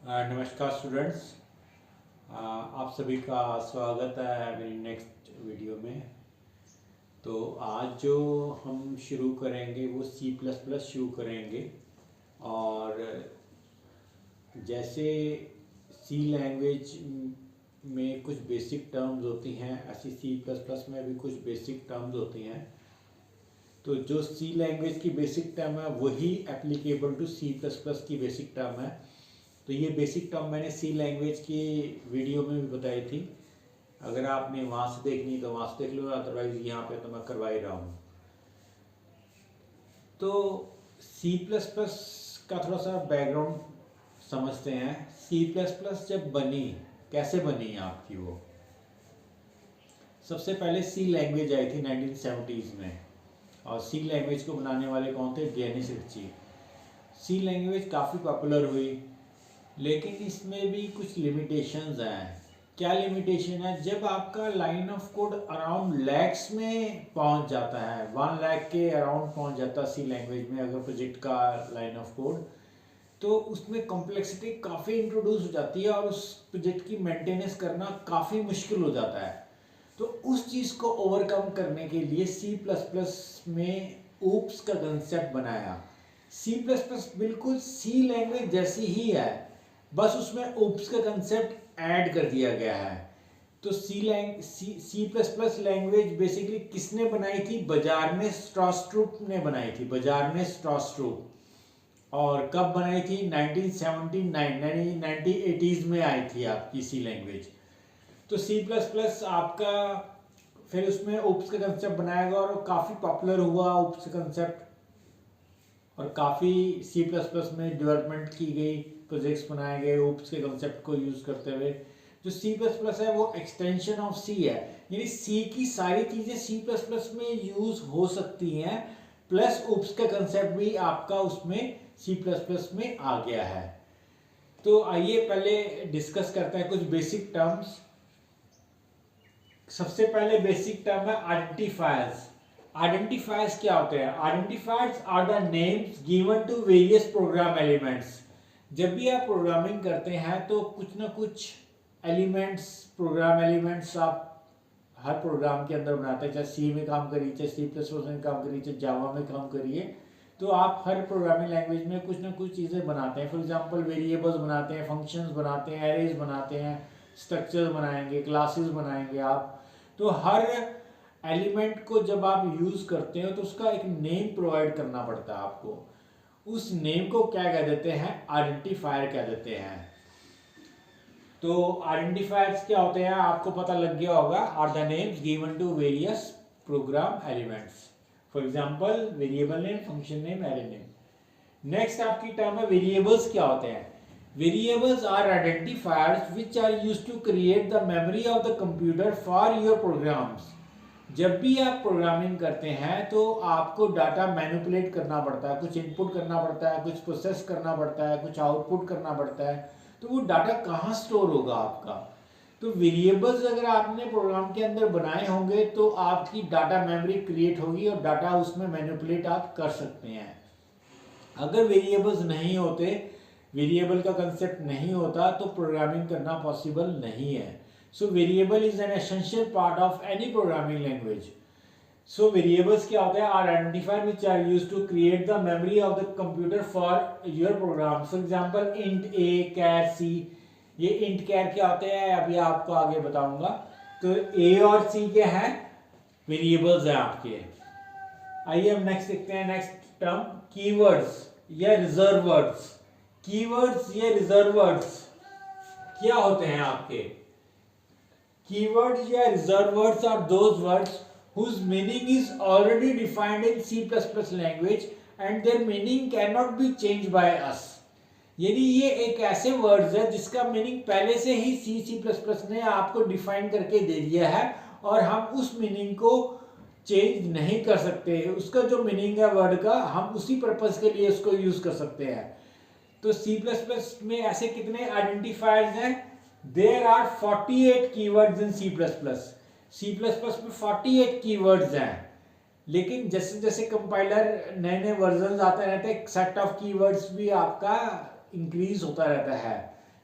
नमस्कार स्टूडेंट्स। आप सभी का स्वागत है मेरी नेक्स्ट वीडियो में। तो आज जो हम शुरू करेंगे वो सी प्लस प्लस शुरू करेंगे। और जैसे सी लैंग्वेज में कुछ बेसिक टर्म्स होती हैं, ऐसी सी प्लस प्लस में भी कुछ बेसिक टर्म्स होती हैं। तो जो सी लैंग्वेज की बेसिक टर्म है वही applicable to C plus plus की बेसिक टर्म है। तो ये बेसिक टर्म मैंने सी लैंग्वेज की वीडियो में भी बताई थी। अगर आपने वहाँ से देखनी तो वहाँ से देख लो, अदरवाइज यहाँ पे तो मैं करवा ही रहा हूँ। तो सी प्लस प्लस का थोड़ा सा बैकग्राउंड समझते हैं। सी प्लस प्लस जब बनी, कैसे बनी आपकी वो, सबसे पहले सी लैंग्वेज आई थी 1970s में। और सी लैंग्वेज को बनाने वाले कौन थे? Dennis Ritchie. सी लैंग्वेज काफ़ी पॉपुलर हुई, लेकिन इसमें भी कुछ लिमिटेशंस हैं। क्या लिमिटेशन है? जब आपका line of code around lakhs में पहुंच जाता है, 1 लाख के अराउंड पहुंच जाता है सी लैंग्वेज में अगर प्रोजेक्ट का लाइन ऑफ कोड, तो उसमें कॉम्प्लेक्सिटी काफ़ी इंट्रोड्यूस हो जाती है और उस प्रोजेक्ट की मेंटेनेंस करना काफ़ी मुश्किल हो जाता है। तो उस चीज़ को ओवरकम करने के लिए सी प्लस प्लस में ऊप्स का कंसेप्ट बनाया। सी प्लस प्लस बिल्कुल सी लैंग्वेज जैसी ही है, बस उसमें ऊप्स का कंसेप्ट ऐड कर दिया गया है। तो C plus plus language basically किसने बनाई थी? बजारने स्ट्रॉस्ट्रूप ने बनाई थी, बजारने स्ट्रॉस्ट्रूप। और कब बनाई थी? 1979 यानी 1980s में आई थी आपकी सी लैंग्वेज। तो सी प्लस प्लस आपका फिर उसमें ऊप्स का कंसेप्ट बनाया गया और काफ़ी पॉपुलर हुआ ऊप्स का कंसेप्ट, और काफ़ी सी प्लस प्लस में डेवलपमेंट की गई, प्रोजेक्ट्स बनाए गए ऊप्स के कंसेप्ट को यूज़ करते हुए। जो सी प्लस प्लस है वो एक्सटेंशन ऑफ सी है, यानी सी की सारी चीज़ें सी प्लस प्लस में यूज़ हो सकती हैं, प्लस ऊप्स का कंसेप्ट भी आपका उसमें सी प्लस प्लस में आ गया है। तो आइए पहले डिस्कस करते हैं कुछ बेसिक टर्म्स। सबसे पहले बेसिक टर्म है आइडेंटिफायर्स। आइडेंटिफायर्स क्या होते हैं? Identifiers are the names given to various program elements. जब भी आप प्रोग्रामिंग करते हैं तो कुछ ना कुछ एलिमेंट्स, प्रोग्राम एलिमेंट्स आप हर प्रोग्राम के अंदर बनाते हैं। चाहे सी में काम करिए, चाहे सी प्लस प्लस में काम करिए, चाहे जावा में काम करिए, तो आप हर प्रोग्रामिंग लैंग्वेज में कुछ ना कुछ चीज़ें बनाते हैं। फॉर एग्जांपल वेरिएबल्स बनाते हैं, फंक्शंस बनाते हैं, एरेज बनाते हैं, स्ट्रक्चर बनाएंगे, क्लासेस बनाएंगे आप। तो हर एलिमेंट को जब आप यूज़ करते हो तो उसका एक नेम प्रोवाइड करना पड़ता है आपको। उस नेम को क्या कह देते हैं? आइडेंटिफायर कह देते हैं। तो आइडेंटिफायर्स क्या होते हैं आपको पता लग गया होगा। Are the names given to various program elements. For example variable name, function name, array name. Next आपकी टर्म है वेरिएबल्स। क्या होते हैं? Variables are identifiers which are used to create the memory of the computer for your programs. जब भी आप programming करते हैं तो आपको डाटा मैनिपुलेट करना पड़ता है, कुछ इनपुट करना पड़ता है, कुछ प्रोसेस करना पड़ता है, कुछ आउटपुट करना पड़ता है। तो वो डाटा कहाँ स्टोर होगा आपका? तो वेरिएबल्स अगर आपने प्रोग्राम के अंदर बनाए होंगे तो आपकी डाटा मेमोरी क्रिएट होगी और डाटा उसमें मैनिपुलेट आप कर सकते हैं। अगर वेरिएबल्स नहीं होते, वेरिएबल का कंसेप्ट नहीं होता, तो प्रोग्रामिंग करना पॉसिबल नहीं है। So variable is an essential part of any programming language. So variables क्या होते हैं? Are identifier which are used to create the memory of the computer for your program. For example int A, char C. ये int कैर क्या होते हैं अभी आपको आगे बताऊंगा। तो ए और सी क्या है? वेरिएबल्स हैं आपके। आइए हम नेक्स्ट देखते हैं। नेक्स्ट टर्म कीवर्ड्स या रिजर्व वर्ड्स। कीवर्ड्स या रिजर्व वर्ड्स क्या होते हैं आपके? कीवर्ड्स या reserve words are those words whose meaning is already defined in C++ language and their meaning cannot be changed by us। यानी ये एक ऐसे वर्ड्स है जिसका मीनिंग पहले से ही C++ ने आपको डिफाइन करके दे दिया है और हम उस मीनिंग को चेंज नहीं कर सकते। उसका जो मीनिंग है वर्ड का, हम उसी पर्पस के लिए उसको यूज कर सकते हैं। तो C++ में ऐसे कितने आइडेंटिफायर्स हैं? There are 48 keywords in C++। C++ में 48 कीवर्ड्स हैं, लेकिन जैसे जैसे कंपाइलर नए नए वर्जन आते रहते हैं, सेट ऑफ कीवर्ड्स भी आपका इंक्रीज होता रहता है।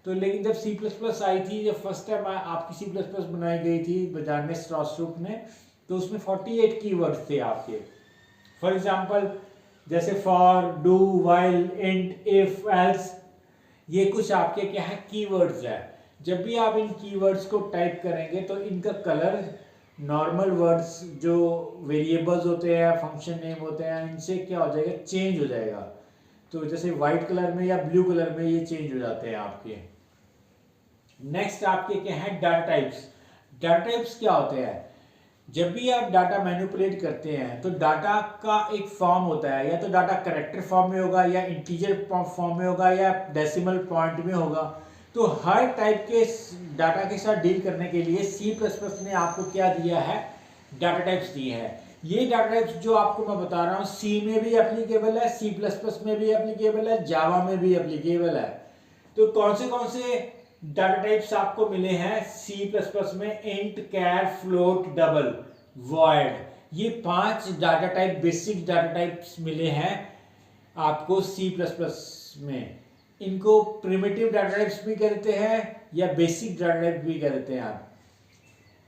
तो लेकिन जब सी प्लस प्लस आई थी, जब फर्स्ट टाइम आपकी सी प्लस प्लस बनाई गई थी बजारने स्ट्रॉसरुप ने, तो उसमें 48 कीवर्ड्स थे आपके। फॉर एग्जांपल जैसे for, do, while, int, if, else, ये कुछ आपके क्या है कीवर्ड्स है। जब भी आप इन कीवर्ड्स को टाइप करेंगे तो इनका कलर नॉर्मल वर्ड्स जो वेरिएबल्स होते हैं, फंक्शन नेम होते हैं, इनसे क्या हो जाएगा, चेंज हो जाएगा। तो जैसे व्हाइट कलर में या ब्लू कलर में ये चेंज हो जाते हैं आपके। नेक्स्ट आपके क्या है, डाटा टाइप्स। डाटा टाइप्स क्या होते हैं, जब भी आप डाटा मैनिपुलेट करते हैं तो डाटा का एक फॉर्म होता है, या तो डाटा कैरेक्टर फॉर्म में होगा, या इंटीजर फॉर्म में होगा, या डेसिमल पॉइंट में होगा। तो हर टाइप के डाटा के साथ डील करने के लिए सी प्लस प्लस ने आपको क्या दिया है, डाटा टाइप्स दिए हैं। ये डाटा टाइप्स जो आपको मैं बता रहा हूँ सी में भी एप्लीकेबल है, सी प्लस प्लस में भी एप्लीकेबल है, जावा में भी एप्लीकेबल है। तो कौन से डाटा टाइप्स आपको मिले हैं सी प्लस प्लस में, इंट, कैर, फ्लोट, डबल, वॉइड, ये 5 data type, basic data types मिले हैं आपको सी प्लस प्लस में। इनको प्रिमिटिव डाटा टाइप्स भी कहते हैं या बेसिक डाटा टाइप भी कहते हैं। आप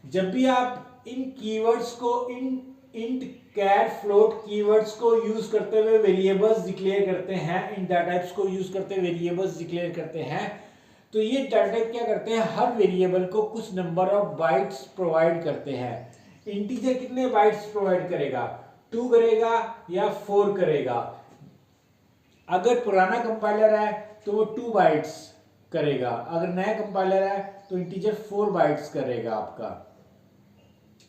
जब भी आप इन कीवर्ड्स को, इंट, कैर, फ्लोट कीवर्ड्स को यूज करते हुए वेरिएबल्स डिक्लेयर करते हैं, इन डाटा टाइप्स को यूज करते हुए वेरिएबल्स डिक्लेयर करते हैं, तो ये डाटा टाइप क्या करते हैं, हर वेरिएबल को कुछ नंबर ऑफ बाइट्स प्रोवाइड करते हैं। इंटीजर कितने बाइट्स प्रोवाइड करेगा, 2 करेगा या 4 करेगा। अगर पुराना कंपाइलर है तो वो 2 बाइट्स करेगा, अगर नया कंपाइलर है तो इंटीजर 4 बाइट्स करेगा आपका।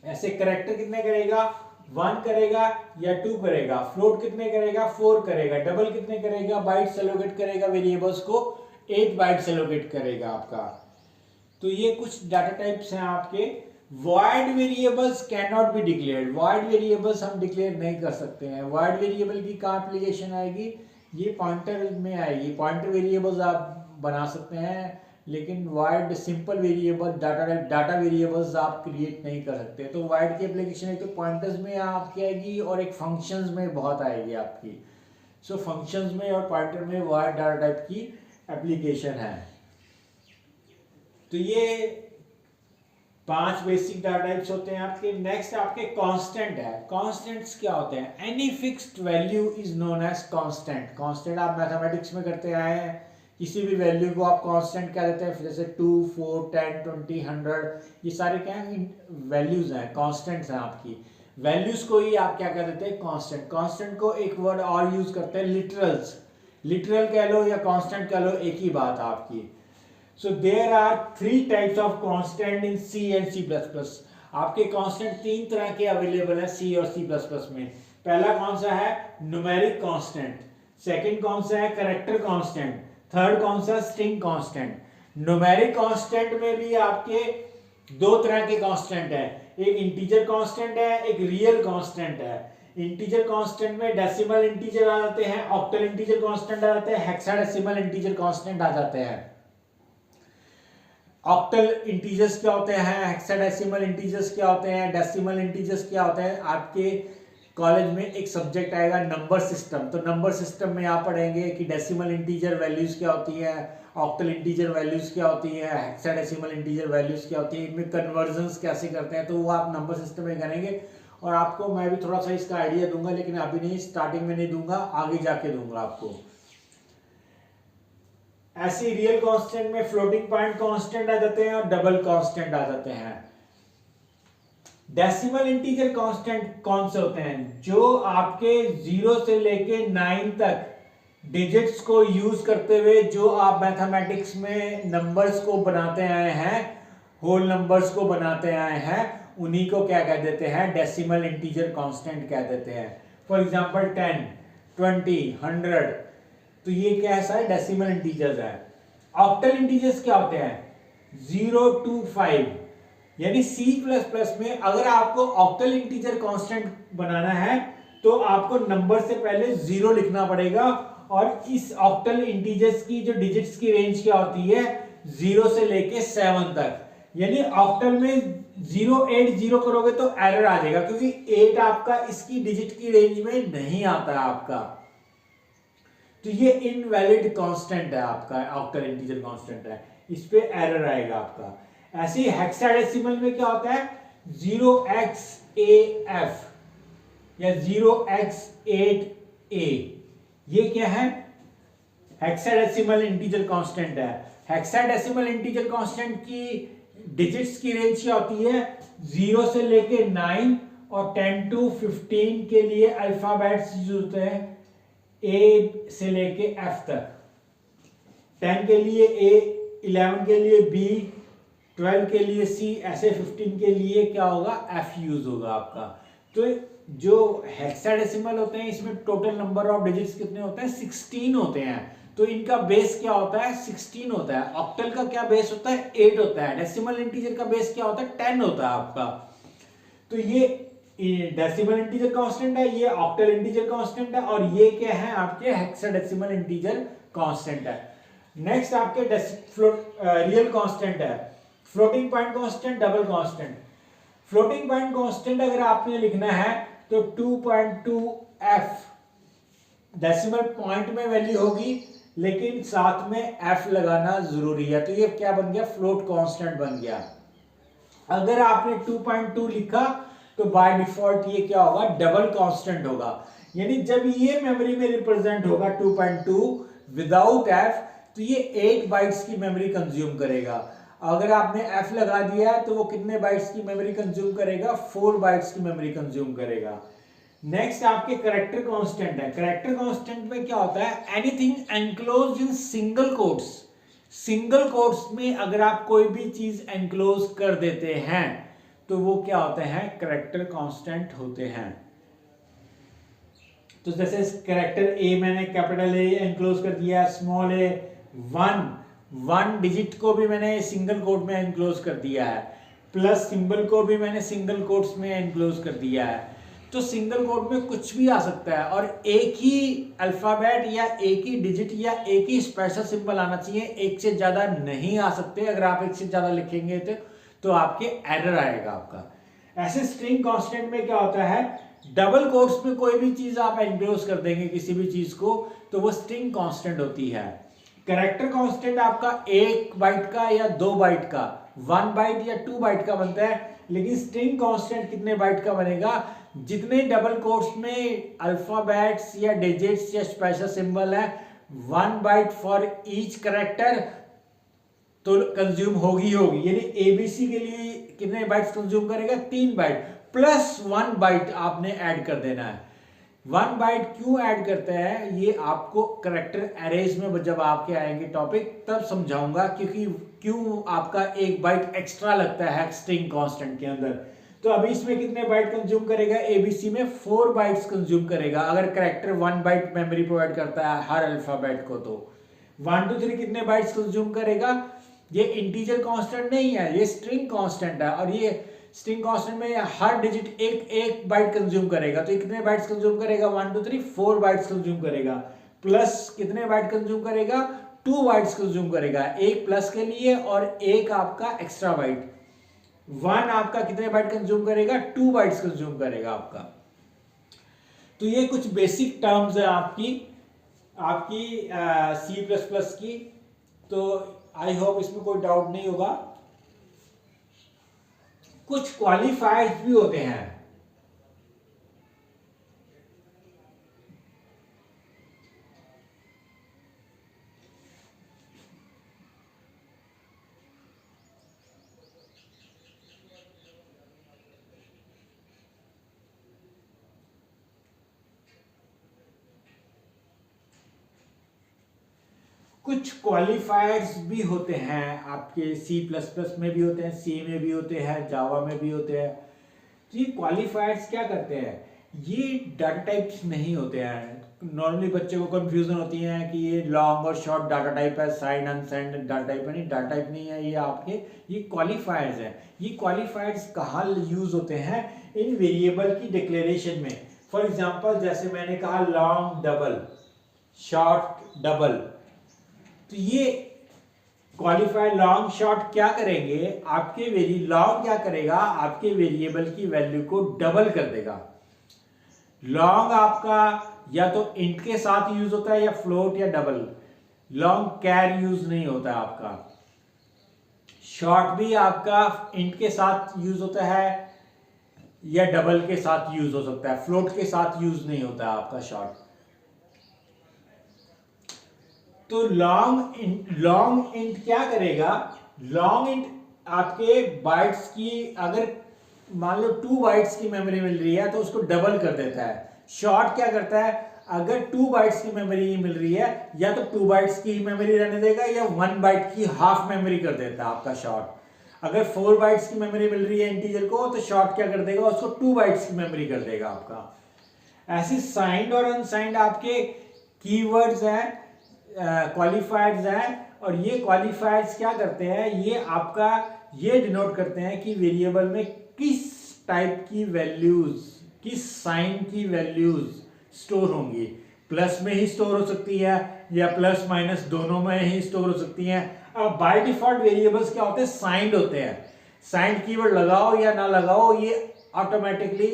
ऐसे कैरेक्टर कितने करेगा, 1 करेगा या 2 करेगा। फ्लोट कितने करेगा, 4 करेगा। डबल कितने करेगा, बाइट्स एलोकेट करेगा वेरिएबल्स को, 8 बाइट्स एलोकेट करेगा आपका। तो ये कुछ डाटा टाइप्स हैं आपके। Void variables can not be declared, void variables हम डिक्लेयर नहीं कर सकते हैं। वॉइड वेरिएबल की कहाँ एप्लीकेशन आएगी, ये पॉइंटर में आएगी। पॉइंटर वेरिएबल्स आप बना सकते हैं, लेकिन wide simple variable data variables आप क्रिएट नहीं कर सकते। तो वाइड की एप्लीकेशन एक तो पॉइंटर्स में आपकी आएगी और एक फंक्शंस में बहुत आएगी आपकी। सो फंक्शंस में और पॉइंटर में वाइड डाटा टाइप की एप्लीकेशन है। तो ये 5 बेसिक डाटा टाइप्स होते हैं आपके। नेक्स्ट आपके कांस्टेंट है। कांस्टेंट्स क्या होते हैं, any fixed value is known as constant. Constant आप मैथमेटिक्स में करते आए हैं, किसी भी वैल्यू को आप कांस्टेंट कह देते हैं, जैसे 2, 4, 10, 20, 100, ये सारे क्या हैं, वैल्यूज हैं, कांस्टेंट्स हैं आपकी। वैल्यूज को ही आप क्या कह देते हैं, कांस्टेंट। कांस्टेंट को एक वर्ड और यूज करते हैं, लिटरल्स। लिटरल कह लो या कांस्टेंट कह लो, एक ही बात आपकी। So there are 3 types of constant in C and C++। आपके कांस्टेंट 3 तरह के अवेलेबल है C और C++ में। पहला कौन सा है, न्यूमेरिक कांस्टेंट। सेकंड कौन सा है, कैरेक्टर कांस्टेंट। थर्ड कौन सा, स्ट्रिंग कांस्टेंट। न्यूमेरिक कांस्टेंट में भी आपके 2 तरह के कांस्टेंट है, एक इंटीजर कांस्टेंट है, एक रियल कांस्टेंट है। इंटीजर कांस्टेंट में डेसिमल इंटीजर आ जाते हैं, ऑक्टल इंटीजर कांस्टेंट आ जाते हैं, हेक्साडेसिमल इंटीजर कांस्टेंट आ जाते हैं। ऑक्टल इंटीजर्स क्या होते हैं, हेक्साडेसिमल इंटीजर्स क्या होते हैं, डेसिमल इंटीजर्स क्या होते हैं। आपके कॉलेज में एक सब्जेक्ट आएगा नंबर सिस्टम, तो नंबर सिस्टम में आप पढ़ेंगे कि डेसिमल इंटीजर वैल्यूज क्या होती है, ऑक्टल इंटीजर वैल्यूज क्या होती है, हेक्साडेसिमल इंटीजर वैल्यूज क्या होती है, इनमें कन्वर्जन्स कैसे करते हैं, तो वो आप नंबर सिस्टम में करेंगे। और आपको मैं भी थोड़ा सा इसका आइडिया दूंगा, लेकिन अभी नहीं, स्टार्टिंग में नहीं दूंगा, आगे जाके दूंगा आपको। ऐसे रियल कांस्टेंट में फ्लोटिंग पॉइंट कांस्टेंट आ जाते हैं और डबल कांस्टेंट आ जाते हैं। डेसिमल इंटीजर कांस्टेंट कौन से होते हैं, जो आपके 0 से लेके 9 तक डिजिट्स को यूज करते हुए जो आप मैथमेटिक्स में नंबर्स को बनाते आए हैं, होल नंबर्स को बनाते आए हैं, उन्हीं को क्या कह देते हैं, डेसिमल इंटीजर कांस्टेंट कह देते हैं। फॉर एग्जांपल 10, 20, 100, तो ये क्या है, डेसिमल इंटीजर्स है। ऑक्टल इंटीजर्स क्या होते हैं, 0 to 5। यानी C++ में अगर आपको ऑक्टल इंटीजर कांस्टेंट बनाना है तो आपको नंबर से पहले 0 लिखना पड़ेगा, और इस ऑक्टल इंटीजर्स की जो डिजिट्स की रेंज क्या होती है, 0 से लेके 7 तक। यानी ऑक्टल में 0, 8, 0 करोगे तो एरर आ जाएगा, क्योंकि 8 आपका इसकी डिजिट की रेंज में नहीं आता आपका। तो ये इनवैलिड कांस्टेंट है आपका, ऑक्टल इंटीजर कांस्टेंट है। इस पे एरर आएगा आपका। ऐसे ही हेक्साडेसिमल में क्या होता है 0xAF या 0x8A, ये क्या है हेक्साडेसिमल इंटीजर कांस्टेंट है। हेक्साडेसिमल इंटीजर कांस्टेंट की डिजिट्स की रेंज क्या होती है 0 से लेके 9 और 10 to 15 के लिए अल्फाबेट्स यूज होते हैं A से लेके F तक। 10 के लिए A, 11 के लिए B, 12 के लिए C, ऐसे 15 के लिए क्या होगा F यूज होगा आपका। तो जो हेक्साडेसिमल होते हैं इसमें टोटल नंबर ऑफ डिजिट्स कितने होते हैं 16 होते हैं। तो इनका बेस क्या होता है 16 होता है। ऑक्टल का क्या बेस होता है 8 होता है। डेसिमल इंटीजर का बेस क्या होता है 10 होता है आपका। तो ये डेसिमल इंटीजर कांस्टेंट है, ये ऑक्टल इंटीजर कांस्टेंट है और ये क्या है आपके हेक्साडेसिमल इंटीजर कांस्टेंट है। नेक्स्ट आपके रियल कांस्टेंट है floating point constant, double constant. Floating point constant अगर आपने लिखना है तो 2.2f डेसिमल पॉइंट में वैल्यू होगी लेकिन साथ में f लगाना जरूरी है। तो ये क्या बन गया फ्लोट कांस्टेंट बन गया। अगर आपने 2.2 लिखा तो बाय डिफॉल्ट ये क्या होगा डबल कांस्टेंट होगा। यानी जब ये मेमोरी में रिप्रेजेंट होगा 2.2 विदाउट f तो ये 8 बाइट्स की मेमोरी कंज्यूम करेगा। अगर आपने f लगा दिया है तो वो कितने बाइट्स की मेमोरी कंज्यूम करेगा 4 बाइट्स की मेमोरी कंज्यूम करेगा। नेक्स्ट आपके कैरेक्टर कांस्टेंट है। कैरेक्टर कांस्टेंट में क्या होता है anything enclosed in single quotes. Single quotes में अगर आप कोई भी चीज एनक्लोज कर देते हैं तो वो क्या होते हैं कैरेक्टर कांस्टेंट होते हैं। तो जैसे कैरेक्टर ए मैंने कैपिटल ए एनक्लोज कर दिया, स्मॉल ए 1 डिजिट को भी मैंने सिंगल कोट में एनक्लोज कर दिया है, प्लस सिंबल को भी मैंने सिंगल कोट्स में एनक्लोज कर दिया है। तो सिंगल कोट में कुछ भी आ सकता है और एक ही अल्फाबेट या एक ही डिजिट या एक ही स्पेशल सिंबल आना चाहिए, एक से ज्यादा नहीं आ सकते। अगर आप एक से ज्यादा लिखेंगे तो आपके एरर आएगा आपका। ऐसे स्ट्रिंग कांस्टेंट में क्या होता है डबल कोट्स में कोई भी चीज आप एनक्लोज कर देंगे किसी भी चीज को तो वो स्ट्रिंग कांस्टेंट होती है। कैरेक्टर कांस्टेंट आपका 1 बाइट का या 2 बाइट का 1 बाइट या 2 बाइट का बनता है, लेकिन स्ट्रिंग कांस्टेंट कितने बाइट का बनेगा जितने डबल कोट्स में अल्फाबेट्स या डिजिट्स या स्पेशल सिंबल है 1 बाइट फॉर ईच कैरेक्टर तो कंज्यूम होगी। यानी एबीसी के लिए कितने बाइट्स कंज्यूम करेगा 3 बाइट प्लस 1 बाइट आपने ऐड कर देना है। 1 बाइट क्यों ऐड करते हैं ये आपको कैरेक्टर एरेज में जब आपके आएंगे टॉपिक तब समझाऊंगा क्योंकि क्यों आपका 1 बाइट एक्स्ट्रा लगता है स्ट्रिंग कांस्टेंट के अंदर। तो अभी इसमें कितने बाइट कंज्यूम करेगा एबीसी में 4 बाइट्स कंज्यूम करेगा। अगर कैरेक्टर 1 बाइट मेमोरी प्रोवाइड करता है हर अल्फाबेट को तो 1 2 3 कितने बाइट्स कंज्यूम करेगा। ये इंटीजर कांस्टेंट नहीं है, ये स्ट्रिंग कांस्टेंट है और ये स्ट्रिंग कांस्टेंट में हर डिजिट एक बाइट कंज्यूम करेगा। तो कितने बाइट्स कंज्यूम करेगा 1 2 3 4 बाइट्स कंज्यूम करेगा। प्लस कितने बाइट कंज्यूम करेगा 2 बाइट्स कंज्यूम करेगा, एक प्लस के लिए और एक आपका एक्स्ट्रा बाइट। 1 आपका कितने बाइट कंज्यूम करेगा 2 बाइट्स कंज्यूम करेगा आपका। तो ये कुछ बेसिक टर्म्स है आपकी C++ की। तो आई होप इसमें कोई डाउट नहीं होगा। कुछ क्वालिफायर्स भी होते हैं। कुछ क्वालिफायर्स भी होते हैं आपके C++ में भी होते हैं, C में भी होते हैं, जावा में भी होते हैं। तो ये क्वालिफायर्स क्या करते हैं ये डाटा टाइप्स नहीं होते हैं। नॉर्मली बच्चे को कंफ्यूजन होती है कि ये लॉन्ग और शॉर्ट डाटा टाइप है, साइन अनसाइंड डाटा टाइप है। नहीं, डाटा टाइप नहीं है ये आपके, ये क्वालिफायर्स है। ये क्वालिफायर्स कहाँ यूज होते हैं इन वेरिएबल की डिक्लेरेशन में। फॉर एग्जाम्पल जैसे मैंने कहा लॉन्ग डबल, शॉर्ट डबल, तो ये क्वालिफायर लॉन्ग शॉर्ट क्या करेंगे आपके लॉन्ग क्या करेगा आपके वेरिएबल की वैल्यू को डबल कर देगा। लॉन्ग आपका या तो इंट के साथ यूज होता है या फ्लोट या डबल। लॉन्ग कैर यूज नहीं होता आपका। शॉर्ट भी आपका इंट के साथ यूज होता है या डबल के साथ यूज हो सकता है, फ्लोट के साथ यूज नहीं होता है आपका शॉर्ट। तो लॉन्ग इंट क्या करेगा, लॉन्ग इंट आपके बाइट्स की, अगर मान लो 2 बाइट्स की मेमोरी मिल रही है तो उसको डबल कर देता है। शॉर्ट क्या करता है, अगर 2 बाइट्स की मेमोरी मिल रही है या तो 2 बाइट्स की मेमोरी रहने देगा या 1 बाइट की हाफ मेमोरी कर देता है आपका शॉर्ट। अगर 4 बाइट्स की मेमोरी मिल रही है इंटीजर को तो शॉर्ट क्या कर देगा, उसको 2 बाइट्स की मेमोरी कर देगा आपका। ऐसे साइंड और अनसाइंड आपके कीवर्ड्स हैं, क्वालिफायर्स हैं, और ये क्वालिफायर्स क्या करते हैं, ये आपका ये डिनोट करते हैं कि वेरिएबल में किस टाइप की वैल्यूज, किस साइन की वैल्यूज स्टोर होंगी। प्लस में ही स्टोर हो सकती है या प्लस माइनस दोनों में ही स्टोर हो सकती हैं। अब बाय डिफॉल्ट वेरिएबल्स क्या होते हैं, साइंड होते हैं। साइंड कीवर्ड लगाओ या ना लगाओ ये ऑटोमेटिकली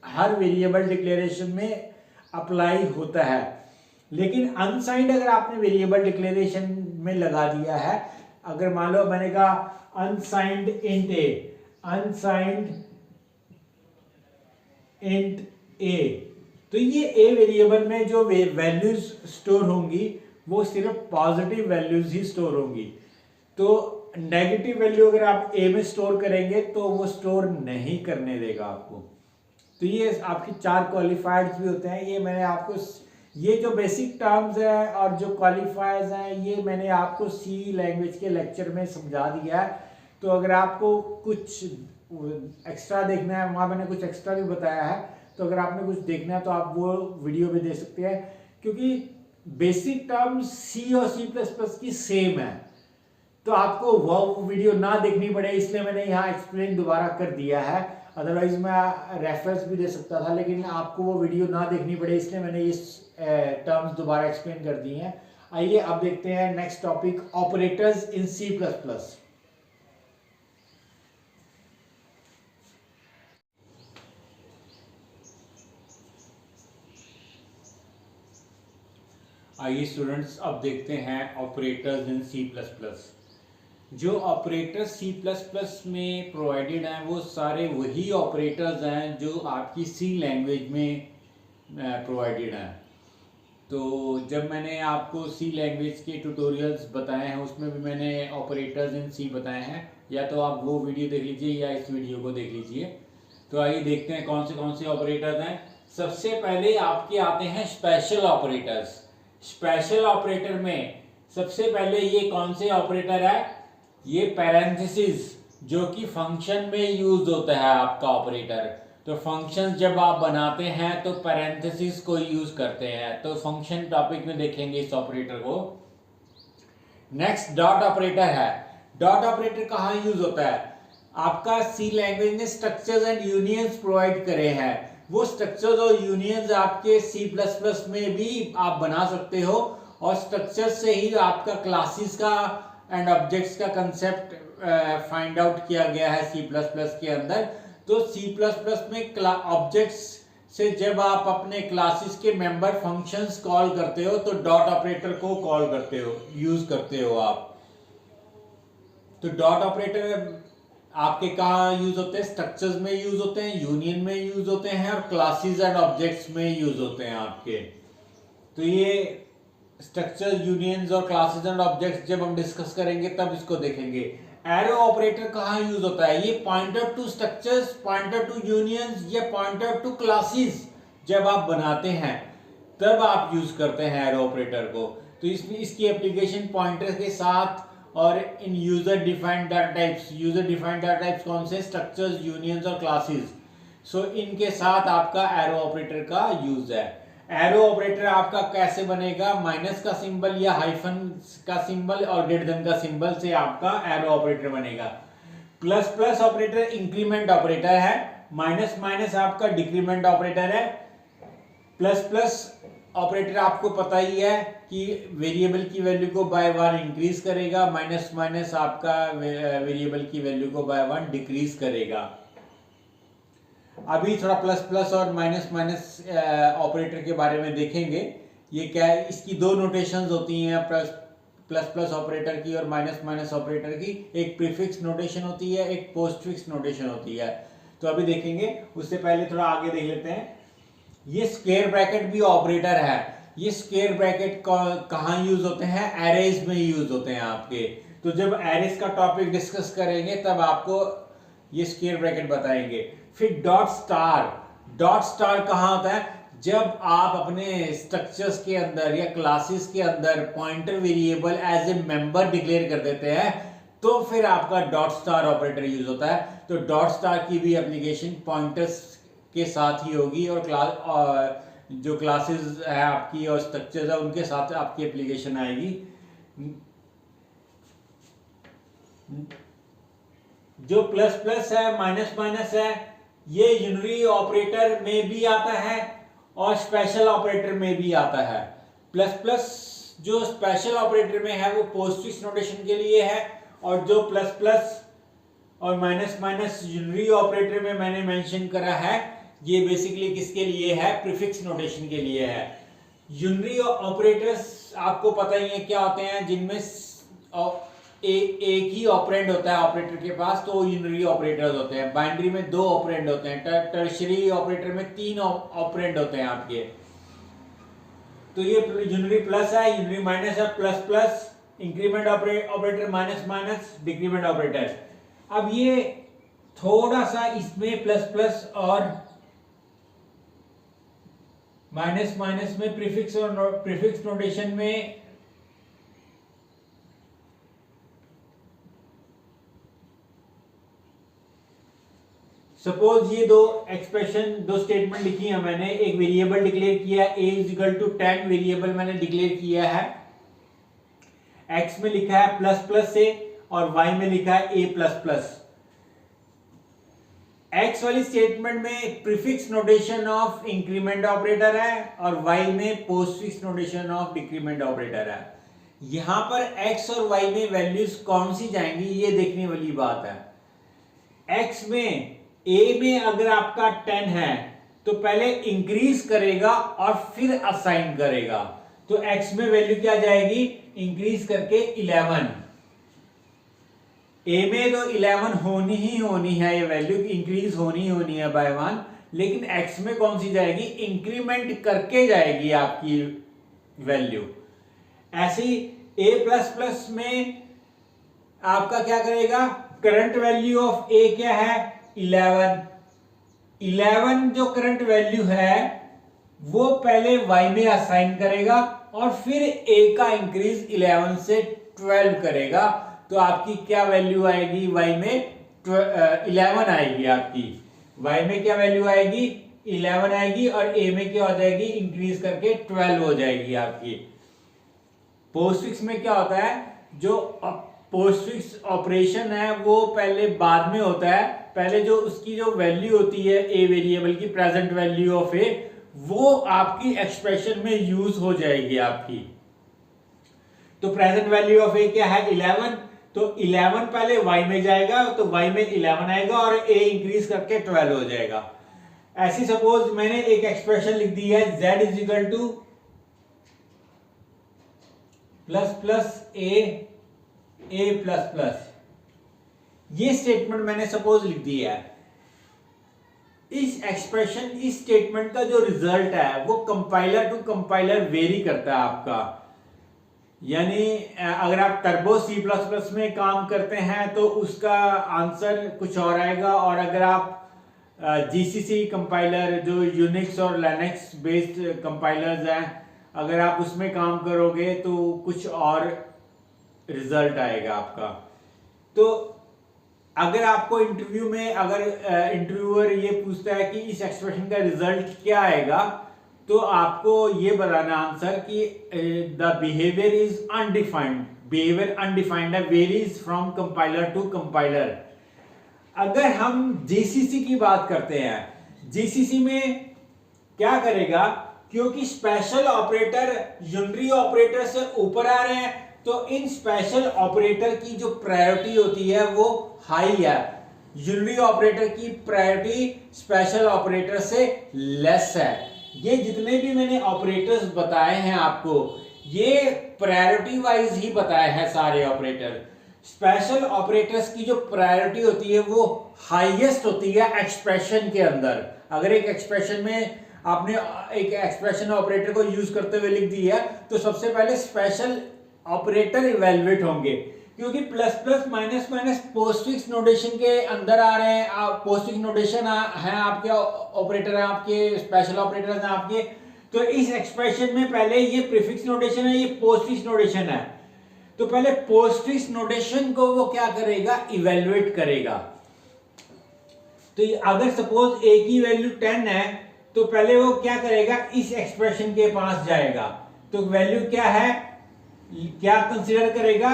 हर वेरिएबल डिक्लेरेशन में अप्लाई होता है। लेकिन अनसाइंड अगर आपने वेरिएबल डिक्लेरेशन में लगा दिया है, अगर मान लो मैंने कहा अनसाइंड इंट ए, अनसाइंड इंट ए, तो ये ए वेरिएबल में जो वैल्यूज स्टोर होंगी वो सिर्फ पॉजिटिव वैल्यूज ही स्टोर होंगी। तो नेगेटिव वैल्यू अगर आप ए में स्टोर करेंगे तो वो स्टोर नहीं करने देगा आपको। तो ये आपकी 4 क्वालिफायर्स भी होते हैं। ये मैंने आपको, ये जो बेसिक टर्म्स है और जो क्वालिफायर्स हैं ये मैंने आपको सी लैंग्वेज के लेक्चर में समझा दिया है। तो अगर आपको कुछ एक्स्ट्रा देखना है, वहाँ मैंने कुछ एक्स्ट्रा भी बताया है, तो अगर आपने कुछ देखना है तो आप वो वीडियो भी देख सकते हैं, क्योंकि बेसिक टर्म्स सी और C++ की सेम है। तो आपको वो वीडियो ना देखनी पड़े इसलिए मैंने यहाँ एक्सप्लेन दोबारा कर दिया है। अदरवाइज मैं रेफरेंस भी दे सकता था, लेकिन आपको वो वीडियो ना देखनी पड़े इसलिए मैंने इस टर्म्स दोबारा एक्सप्लेन कर दी हैं। आइए अब देखते हैं next topic, operators in C++। आइए स्टूडेंट्स अब देखते हैं ऑपरेटर्स इन C++। जो ऑपरेटर्स C++ में प्रोवाइडेड हैं वो सारे वही ऑपरेटर्स हैं जो आपकी C लैंग्वेज में प्रोवाइडेड हैं। तो जब मैंने आपको C लैंग्वेज के ट्यूटोरियल्स बताए हैं उसमें भी मैंने ऑपरेटर्स इन C बताए हैं, या तो आप वो वीडियो देख लीजिए या इस वीडियो को देख लीजिए। तो आइए देखते हैं कौन से ऑपरेटर्स हैं। सबसे पहले आपके आते हैं स्पेशल ऑपरेटर्स। स्पेशल ऑपरेटर में सबसे पहले ये कौन से ऑपरेटर है, ये पैरेंथेसिस, जो कि फंक्शन में यूज होता है आपका ऑपरेटर। तो फंक्शन जब आप बनाते हैं तो पैरेंथेसिस को यूज करते हैं, तो फंक्शन टॉपिक में देखेंगे इस ऑपरेटर को। नेक्स्ट डॉट ऑपरेटर है। डॉट ऑपरेटर कहाँ यूज होता है, आपका सी लैंग्वेज ने स्ट्रक्चर्स एंड यूनियंस प्रोवाइड करे हैं, वो स्ट्रक्चर्स और यूनियंस आपके C++ में भी आप बना सकते हो, और स्ट्रक्चर से ही आपका क्लासेस का एंड ऑब्जेक्ट्स का कंसेप्ट फाइंड आउट किया गया है C++ के अंदर। तो C++ में ऑब्जेक्ट्स से जब आप अपने क्लासेस के मेंबर फंक्शंस कॉल करते हो तो डॉट ऑपरेटर को कॉल करते हो, यूज करते हो आप। तो डॉट ऑपरेटर आपके कहाँ यूज होते हैं, स्ट्रक्चर्स में यूज होते हैं, यूनियन में यूज होते हैं, और क्लासेस एंड ऑब्जेक्ट्स में यूज होते हैं आपके। तो ये स्ट्रक्चर, यूनियंस और क्लासेस एंड ऑब्जेक्ट्स जब हम डिस्कस करेंगे तब इसको देखेंगे। एरो ऑपरेटर कहाँ यूज होता है, ये pointer to structures, pointer to unions या पॉइंटर टू क्लासेस जब आप बनाते हैं तब आप यूज करते हैं एरो ऑपरेटर को। तो इसमें इसकी एप्लीकेशन पॉइंटर के साथ और इन user defined data types, user defined data types कौन से, स्ट्रक्चर्स, यूनियंस और क्लासेस। सो इनके साथ आपका एरो ऑपरेटर का यूज है। एरो ऑपरेटर आपका कैसे बनेगा, माइनस का सिंबल या हाइफन का सिंबल और ग्रेटर देन का सिंबल से आपका एरो ऑपरेटर बनेगा। Plus plus operator increment operator है, माइनस माइनस आपका डिक्रीमेंट ऑपरेटर है। प्लस प्लस ऑपरेटर आपको पता ही है कि वेरिएबल की वैल्यू को बाय 1 इंक्रीज करेगा, माइनस माइनस आपका वेरिएबल की वैल्यू को बाय 1 डिक्रीज करेगा। अभी थोड़ा प्लस प्लस और माइनस माइनस ऑपरेटर के बारे में देखेंगे। ये क्या है, इसकी 2 नोटेशंस होती हैं प्लस प्लस ऑपरेटर की और माइनस माइनस ऑपरेटर की एक प्रीफिक्स नोटेशन होती है, एक पोस्टफिक्स नोटेशन होती है। तो अभी देखेंगे, उससे पहले थोड़ा आगे देख लेते हैं। ये स्क्वायर ब्रैकेट भी ऑपरेटर है। ये स्क्वायर ब्रैकेट कहाँ यूज होते हैं? एरेज में यूज होते हैं आपके। तो जब एरेज का टॉपिक डिस्कस करेंगे तब आपको ये स्क्वायर ब्रैकेट बताएंगे। फिर डॉट स्टार कहाँ होता है? जब आप अपने स्ट्रक्चर्स के अंदर या क्लासेस के अंदर pointer variable as a member declare कर देते हैं तो फिर आपका डॉट स्टार ऑपरेटर यूज होता है। तो डॉट स्टार की भी एप्लीकेशन पॉइंटर्स के साथ ही होगी और जो क्लासेस है आपकी और स्ट्रक्चर्स है उनके साथ आपकी एप्लीकेशन आएगी। जो प्लस प्लस है, माइनस माइनस है, ये यूनरी ऑपरेटर में भी आता है और स्पेशल ऑपरेटर में भी आता है। प्लस प्लस जो स्पेशल ऑपरेटर में है वो पोस्टफिक्स नोटेशन के लिए है, और जो प्लस प्लस और माइनस माइनस यूनरी ऑपरेटर में मैंने मेंशन करा है ये बेसिकली किसके लिए है? प्रीफिक्स नोटेशन के लिए है। यूनरी ऑपरेटर्स आपको पता ही है क्या होते हैं, जिनमें एक ही ऑपरेंड होता है ऑपरेटर के पास, तो यूनरी ऑपरेटर्स होते हैं। बाइनरी में 2 ऑपरेंड होते हैं, टर्शियरी ऑपरेटर में 3 ऑपरेंड होते हैं आपके। तो ये यूनरी प्लस है, यूनरी माइनस है, plus plus, increment operator, minus minus, decrement operator. अब ये थोड़ा सा इसमें प्लस प्लस और माइनस माइनस में प्रीफिक्स और प्रीफिक्स नोटेशन में सपोज ये दो स्टेटमेंट लिखी है मैंने। एक वेरिएबल डिक्लेयर किया है a is equal to 10, variable मैंने डिक्लेयर किया है। x में लिखा है प्लस प्लस से और y में लिखा है a प्लस प्लस। x वाली स्टेटमेंट में prefix notation of increment operator है और y में postfix notation of decrement operator है। यहां पर x और y में वैल्यूज कौन सी जाएंगी ये देखने वाली बात है। x में a में अगर आपका 10 है तो पहले इंक्रीज करेगा और फिर असाइन करेगा। तो x में वैल्यू क्या जाएगी? इंक्रीज करके 11। a में तो 11 होनी ही होनी है, ये वैल्यू इंक्रीज होनी होनी है बाय 1, लेकिन x में कौन सी जाएगी? इंक्रीमेंट करके जाएगी आपकी वैल्यू। ऐसे ही a प्लस प्लस में आपका क्या करेगा? करंट वैल्यू ऑफ a क्या है? 11 जो करंट वैल्यू है वो पहले y में असाइन करेगा और फिर a का इंक्रीज 11 से 12 करेगा। तो आपकी क्या वैल्यू आएगी? y में 11 आएगी आपकी। y में क्या वैल्यू आएगी? 11 आएगी और a में क्या हो जाएगी? इंक्रीज करके 12 हो जाएगी आपकी। पोस्टफिक्स में क्या होता है? जो पोस्टफिक्स ऑपरेशन है वो पहले बाद में होता है। पहले जो उसकी जो वैल्यू होती है a वेरिएबल की, प्रेजेंट वैल्यू ऑफ a, वो आपकी एक्सप्रेशन में यूज हो जाएगी आपकी। तो प्रेजेंट वैल्यू ऑफ a क्या है? 11। तो 11 पहले y में जाएगा तो y में 11 आएगा और a इंक्रीज करके 12 हो जाएगा। ऐसी सपोज मैंने एक एक्सप्रेशन लिख दी है z is equal to plus plus a plus plus. ये स्टेटमेंट मैंने सपोज लिख दी है। इस एक्सप्रेशन, इस स्टेटमेंट का जो रिजल्ट है वो कंपाइलर टू कंपाइलर वेरी करता है आपका। यानी अगर आप टर्बो C++ में काम करते हैं तो उसका आंसर कुछ और आएगा, और अगर आप GCC कंपाइलर जो यूनिक्स और लिनक्स बेस्ड कंपाइलर्स हैं, अगर आप उसमें काम करोगे तो कुछ और रिजल्ट आएगा आपका। तो अगर आपको इंटरव्यू में अगर इंटरव्यूअर ये पूछता है कि इस एक्सप्रेशन का रिजल्ट क्या आएगा, तो आपको ये बताना आंसर कि the behaviour is undefined. Behaviour undefined है, varies from compiler to compiler. अगर हम जीसीसी की बात करते हैं, जीसीसी में क्या करेगा? क्योंकि स्पेशल ऑपरेटर यूनरी ऑपरेटर से ऊपर आ रहे हैं तो इन स्पेशल ऑपरेटर की जो प्रायोरिटी होती है वो हाई है। यूनरी ऑपरेटर की प्रायोरिटी स्पेशल ऑपरेटर से लेस है। ये जितने भी मैंने ऑपरेटर्स बताए हैं आपको, ये प्रायोरिटी वाइज ही बताया है सारे ऑपरेटर। स्पेशल ऑपरेटर्स की जो प्रायोरिटी होती है वो हाईएस्ट होती है एक्सप्रेशन के अंदर। अगर एक एक्सप्रेशन में आपने एक एक्सप्रेशन ऑपरेटर को यूज करते हुए लिख दिया तो सबसे पहले स्पेशल ऑपरेटर इवेल्युएट होंगे, क्योंकि plus plus minus minus postfix notation के अंदर आ रहे हैं। पोस्टफिक्स नोटेशन है आपके, ऑपरेटर है आपके, स्पेशल ऑपरेटर्स हैं आपके। तो इस एक्सप्रेशन में पहले ये प्रीफिक्स नोटेशन है, ये पोस्टफिक्स नोटेशन है, तो पहले पोस्टफिक्स नोटेशन को वो क्या करेगा, इवेल्युएट करेगा। तो अगर सपोज ए की वैल्यू 10 है तो पहले वो क्या करेगा, इस एक्सप्रेशन के पास जाएगा। तो वैल्यू क्या है, क्या कंसीडर करेगा,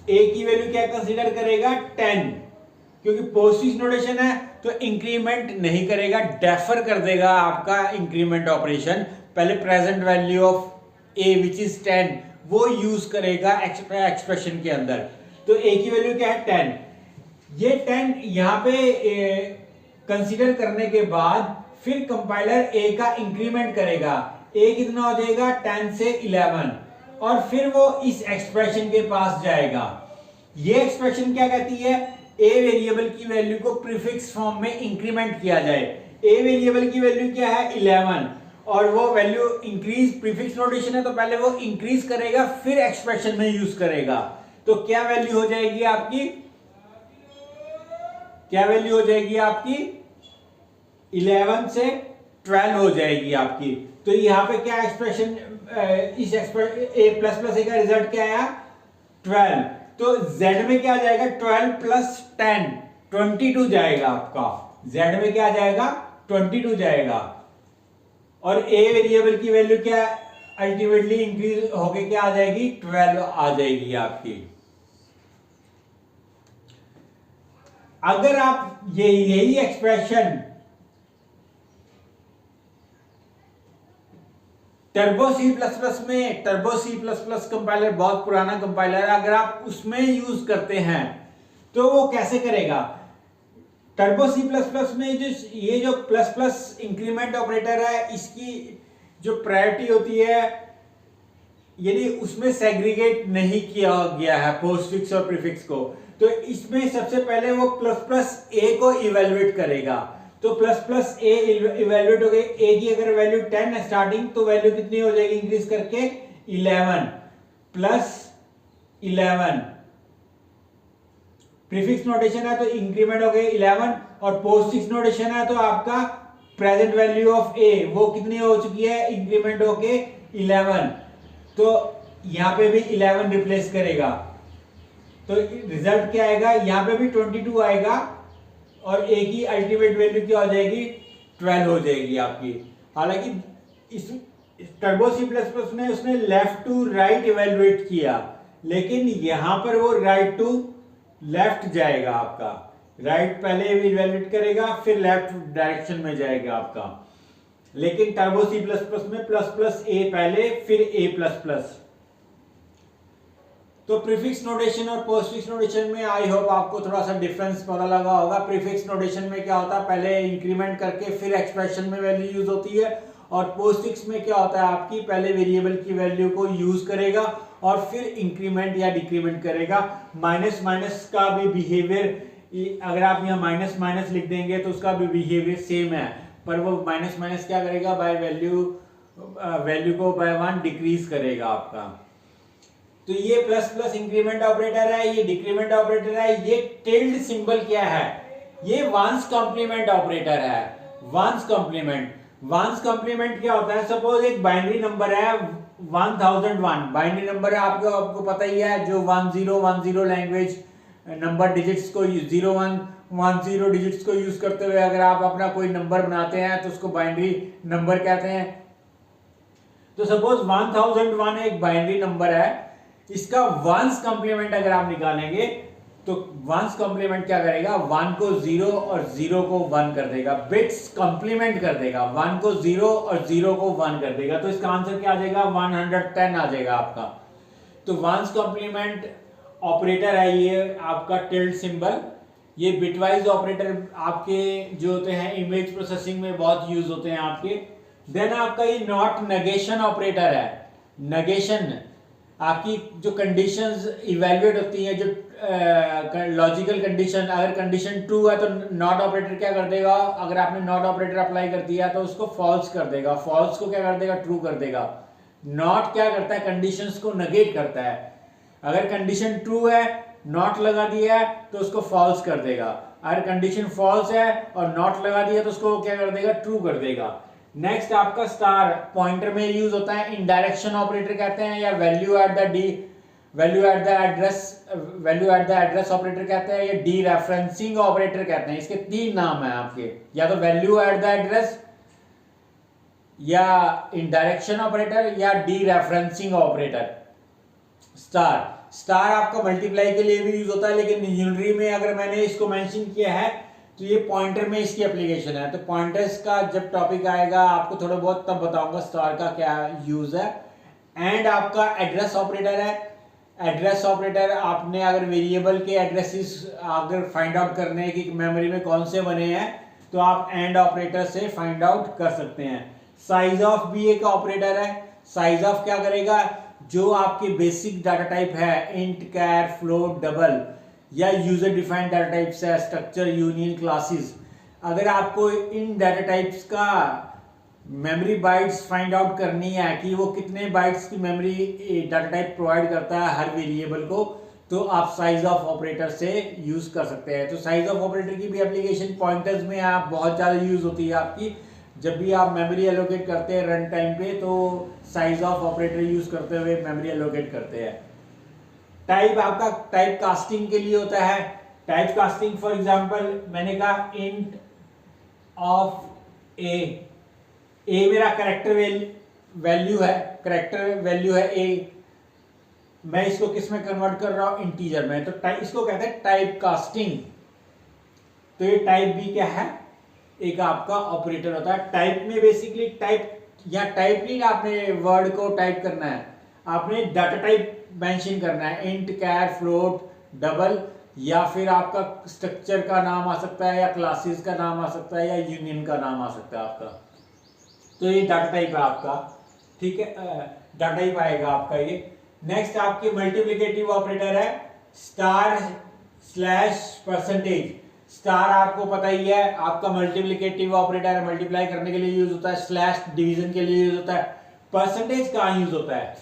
ए की वैल्यू क्या कंसीडर करेगा, 10, क्योंकि पोस्टफिक्स नोटेशन है तो इंक्रीमेंट नहीं करेगा, डेफर कर देगा आपका इंक्रीमेंट ऑपरेशन। पहले present value of A which is 10 वो यूज करेगा एक्सप्रेशन के अंदर। तो ए की वैल्यू क्या है, 10। ये 10 यहां पे कंसीडर करने के बाद फिर कंपाइलर ए का इंक्रीमेंट करेगा। ए कितना हो जाएगा, 10 से 11, और फिर वो इस एक्सप्रेशन के पास जाएगा। ये एक्सप्रेशन क्या कहती है, ए वेरिएबल की वैल्यू को प्रीफिक्स फॉर्म में इंक्रीमेंट किया जाए। ए वेरिएबल की वैल्यू क्या है, 11, और वो वैल्यू इंक्रीज, प्रीफिक्स नोटेशन है तो पहले वो इंक्रीज करेगा फिर एक्सप्रेशन में यूज करेगा। तो क्या वैल्यू हो जाएगी आपकी, क्या वैल्यू हो जाएगी आपकी, 11 से 12 हो जाएगी आपकी। तो यहाँ पे क्या एक्सप्रेशन, इस एक्सप्रेशन ए प्लस प्लस ए का रिजल्ट क्या आया, 12। तो z में क्या जाएगा, 12 प्लस 10 22 जाएगा आपका। z में क्या जाएगा, 22 जाएगा। और a वेरिएबल की वैल्यू क्या अल्टीमेटली इंक्रीज होके क्या आ जाएगी, 12 आ जाएगी आपकी। अगर आप यही expression turbo C plus plus में, turbo C plus plus compiler बहुत पुराना कंपाइलर है, अगर आप उसमें यूज करते हैं तो वो कैसे करेगा। टर्बो सी प्लस प्लस में जो ये जो प्लस प्लस इंक्रीमेंट ऑपरेटर है, इसकी जो प्रायोरिटी होती है, यानी उसमें सेग्रीगेट नहीं किया गया है पोस्टफिक्स और प्रीफिक्स को। तो इसमें सबसे पहले वो प्लस प्लस ए को इवेल्युएट करेगा। तो प्लस प्लस ए इवेल्युएट हो गई, ए की अगर वैल्यू 10 है स्टार्टिंग, तो वैल्यू कितनी हो जाएगी, इंक्रीज करके 11 प्लस 11। प्रीफिक्स नोटेशन है तो इंक्रीमेंट हो गई 11, और पोस्टफिक्स नोटेशन है तो आपका प्रेजेंट वैल्यू ऑफ ए वो कितनी हो चुकी है, इंक्रीमेंट होके 11। तो यहां पे भी 11 रिप्लेस करेगा, तो रिजल्ट क्या आएगा, यहां पे भी 22 आएगा, और ए की अल्टीमेट वैल्यू क्या हो जाएगी, 12 हो जाएगी आपकी। हालांकि इस टर्बो सी प्लस प्लस में उसने लेफ्ट टू राइट इवेल्युएट किया, लेकिन यहां पर वो राइट टू लेफ्ट जाएगा आपका। राइट पहले इवेल्युएट करेगा फिर लेफ्ट डायरेक्शन में जाएगा आपका। लेकिन टर्बो सी प्लस प्लस में प्लस प्लस ए पहले फिर ए प्लस प्लस। तो प्रीफिक्स नोटेशन और पोस्टफिक्स नोटेशन में आई होप आपको थोड़ा सा डिफरेंस पता लगा होगा। प्रीफिक्स नोटेशन में क्या होता है, पहले इंक्रीमेंट करके फिर एक्सप्रेशन में वैल्यू यूज होती है, और पोस्टफिक्स में क्या होता है, आपकी पहले वेरिएबल की वैल्यू को यूज करेगा और फिर इंक्रीमेंट या डिक्रीमेंट करेगा। माइनस माइनस का भी बिहेवियर, अगर आप यहाँ माइनस माइनस लिख देंगे तो उसका भी बिहेवियर सेम है, पर वो माइनस माइनस क्या करेगा, बाय वैल्यू को बाय 1 डिक्रीज करेगा आपका। तो ये प्लस प्लस इंक्रीमेंट ऑपरेटर है, ये डिक्रीमेंट ऑपरेटर है। ये टिल्ड सिंबल क्या है, ये वंस कॉम्प्लीमेंट ऑपरेटर है। वंस कॉम्प्लीमेंट क्या होता है, सपोज एक बाइनरी नंबर है 1001, बाइनरी नंबर है, आपको पता ही है, जो 1010 लैंग्वेज नंबर डिजिट्स को 0110 डिजिट्स को यूज करते हुए अगर आप अपना कोई नंबर बनाते हैं तो उसको बाइनरी नंबर कहते हैं। तो सपोज 1001 एक बाइनरी नंबर है, इसका वंस कॉम्प्लीमेंट अगर आप निकालेंगे तो वंस कॉम्प्लीमेंट क्या करेगा, 1 को 0 और 0 को 1 कर देगा, बिट्स कॉम्प्लीमेंट कर देगा, 1 को 0 और 0 को 1 कर देगा। तो इसका आंसर क्या आ जाएगा, 110 आ जाएगा आपका। तो वंस कॉम्प्लीमेंट ऑपरेटर है ये आपका टिल्ड सिंबल। ये बिटवाइज ऑपरेटर आपके जो होते हैं इमेज प्रोसेसिंग में बहुत यूज होते हैं आपके। देन आपका ये नॉट नेगेशन ऑपरेटर है। नेगेशन आपकी जो कंडीशंस इवेल्युएट होती हैं, जो लॉजिकल कंडीशन, अगर कंडीशन ट्रू है तो नॉट ऑपरेटर क्या कर देगा, अगर आपने नॉट ऑपरेटर अप्लाई कर दिया तो उसको फॉल्स कर देगा, फॉल्स को क्या कर देगा, ट्रू कर देगा। नॉट क्या करता है, कंडीशंस को नेगेट करता है। अगर कंडीशन ट्रू है, नॉट लगा दिया है तो उसको फॉल्स कर देगा। अगर कंडीशन फॉल्स है और नॉट लगा दिया तो उसको क्या कर देगा, ट्रू कर देगा। नेक्स्ट आपका स्टार पॉइंटर में यूज होता है, इनडायरेक्शन ऑपरेटर कहते हैं, या value at the address operator कहते हैं, या डी रेफरेंसिंग ऑपरेटर कहते हैं। इसके तीन नाम है आपके, या तो वैल्यू एट द एड्रेस, या इनडायरेक्शन ऑपरेटर, या डी रेफरेंसिंग ऑपरेटर। स्टार आपका मल्टीप्लाई के लिए भी यूज होता है, लेकिन यूनिटरी में अगर मैंने इसको मेंशन किया है तो ये पॉइंटर में इसकी एप्लीकेशन है। तो पॉइंटर्स का जब टॉपिक आएगा आपको थोड़ा बहुत तब बताऊंगा स्टार का क्या यूज है। एंड आपका एड्रेस ऑपरेटर है। एड्रेस ऑपरेटर आपने अगर वेरिएबल के एड्रेसेस अगर फाइंड आउट करने हैं कि मेमोरी में कौन से बने हैं तो आप एंड ऑपरेटर से फाइंड आउट कर सकते हैं। साइज ऑफ भी एक ऑपरेटर है। साइज ऑफ क्या करेगा, जो आपके बेसिक डाटा टाइप है इंट, कैर, फ्लोट, डबल या यूजर डिफाइंड डाटा टाइप्स है, स्ट्रक्चर, यूनियन, क्लासेस, अगर आपको इन डाटा टाइप्स का मेमोरी बाइट्स फाइंड आउट करनी है कि वो कितने बाइट्स की मेमोरी डाटा टाइप प्रोवाइड करता है हर वेरिएबल को, तो आप साइज ऑफ ऑपरेटर से यूज कर सकते हैं। तो साइज ऑफ ऑपरेटर की भी एप्लीकेशन पॉइंटर्स में आप बहुत ज़्यादा यूज होती है आपकी। जब भी आप मेमोरी एलोकेट करते हैं रन टाइम पे तो साइज ऑफ ऑपरेटर यूज करते हुए मेमोरी एलोकेट करते हैं। टाइप आपका टाइप कास्टिंग के लिए होता है। टाइप कास्टिंग फॉर एग्जांपल मैंने कहा इंट ऑफ ए मेरा करेक्टर वैल्यू है, करेक्टर वैल्यू है ए, मैं इसको किस में कन्वर्ट कर रहा हूं, इंटीजर में। तो इसको कहते हैं टाइप कास्टिंग। तो ये टाइप भी क्या है, एक आपका ऑपरेटर होता है। टाइप में बेसिकली टाइप या टाइप नहीं, आपने वर्ड को टाइप करना है, आपने डाटा टाइप मेंशन करना है, इंट, कैर, फ्लोट, डबल, या फिर आपका स्ट्रक्चर का नाम आ सकता है, या क्लासेस का नाम आ सकता है, या यूनियन का नाम आ सकता है आपका। तो ये डाटा टाइप है आपका, ठीक है, डाटा टाइप आएगा आपका ये। नेक्स्ट आपके मल्टीप्लिकेटिव ऑपरेटर है स्टार स्लैश परसेंटेज। स्टार आपको पता ही है आपका मल्टीप्लिकेटिव ऑपरेटर है, मल्टीप्लाई करने के लिए यूज होता है। स्लैश डिवीजन के लिए यूज होता है। परसेंटेज कहाँ यूज होता है,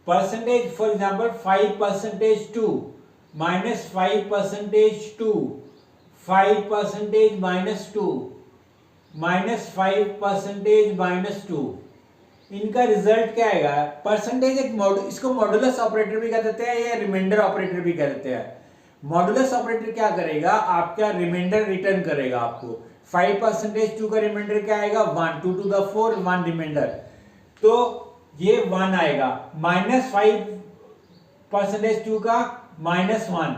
percentage for example 5%2 minus 5%2, 5% -2 minus 5% -2, इनका रिजल्ट क्या आएगा। परसेंटेज एक इसको मॉडुलस ऑपरेटर भी कह देते हैं या रिमाइंडर ऑपरेटर भी कह देते हैं। मॉडुलस ऑपरेटर क्या करेगा, आपका रिमाइंडर रिटर्न करेगा आपको। 5%2 का रिमाइंडर क्या आएगा, 1, 2 to the 4, 1 रिमाइंडर, तो ये 1 आएगा। -5%2 का -1,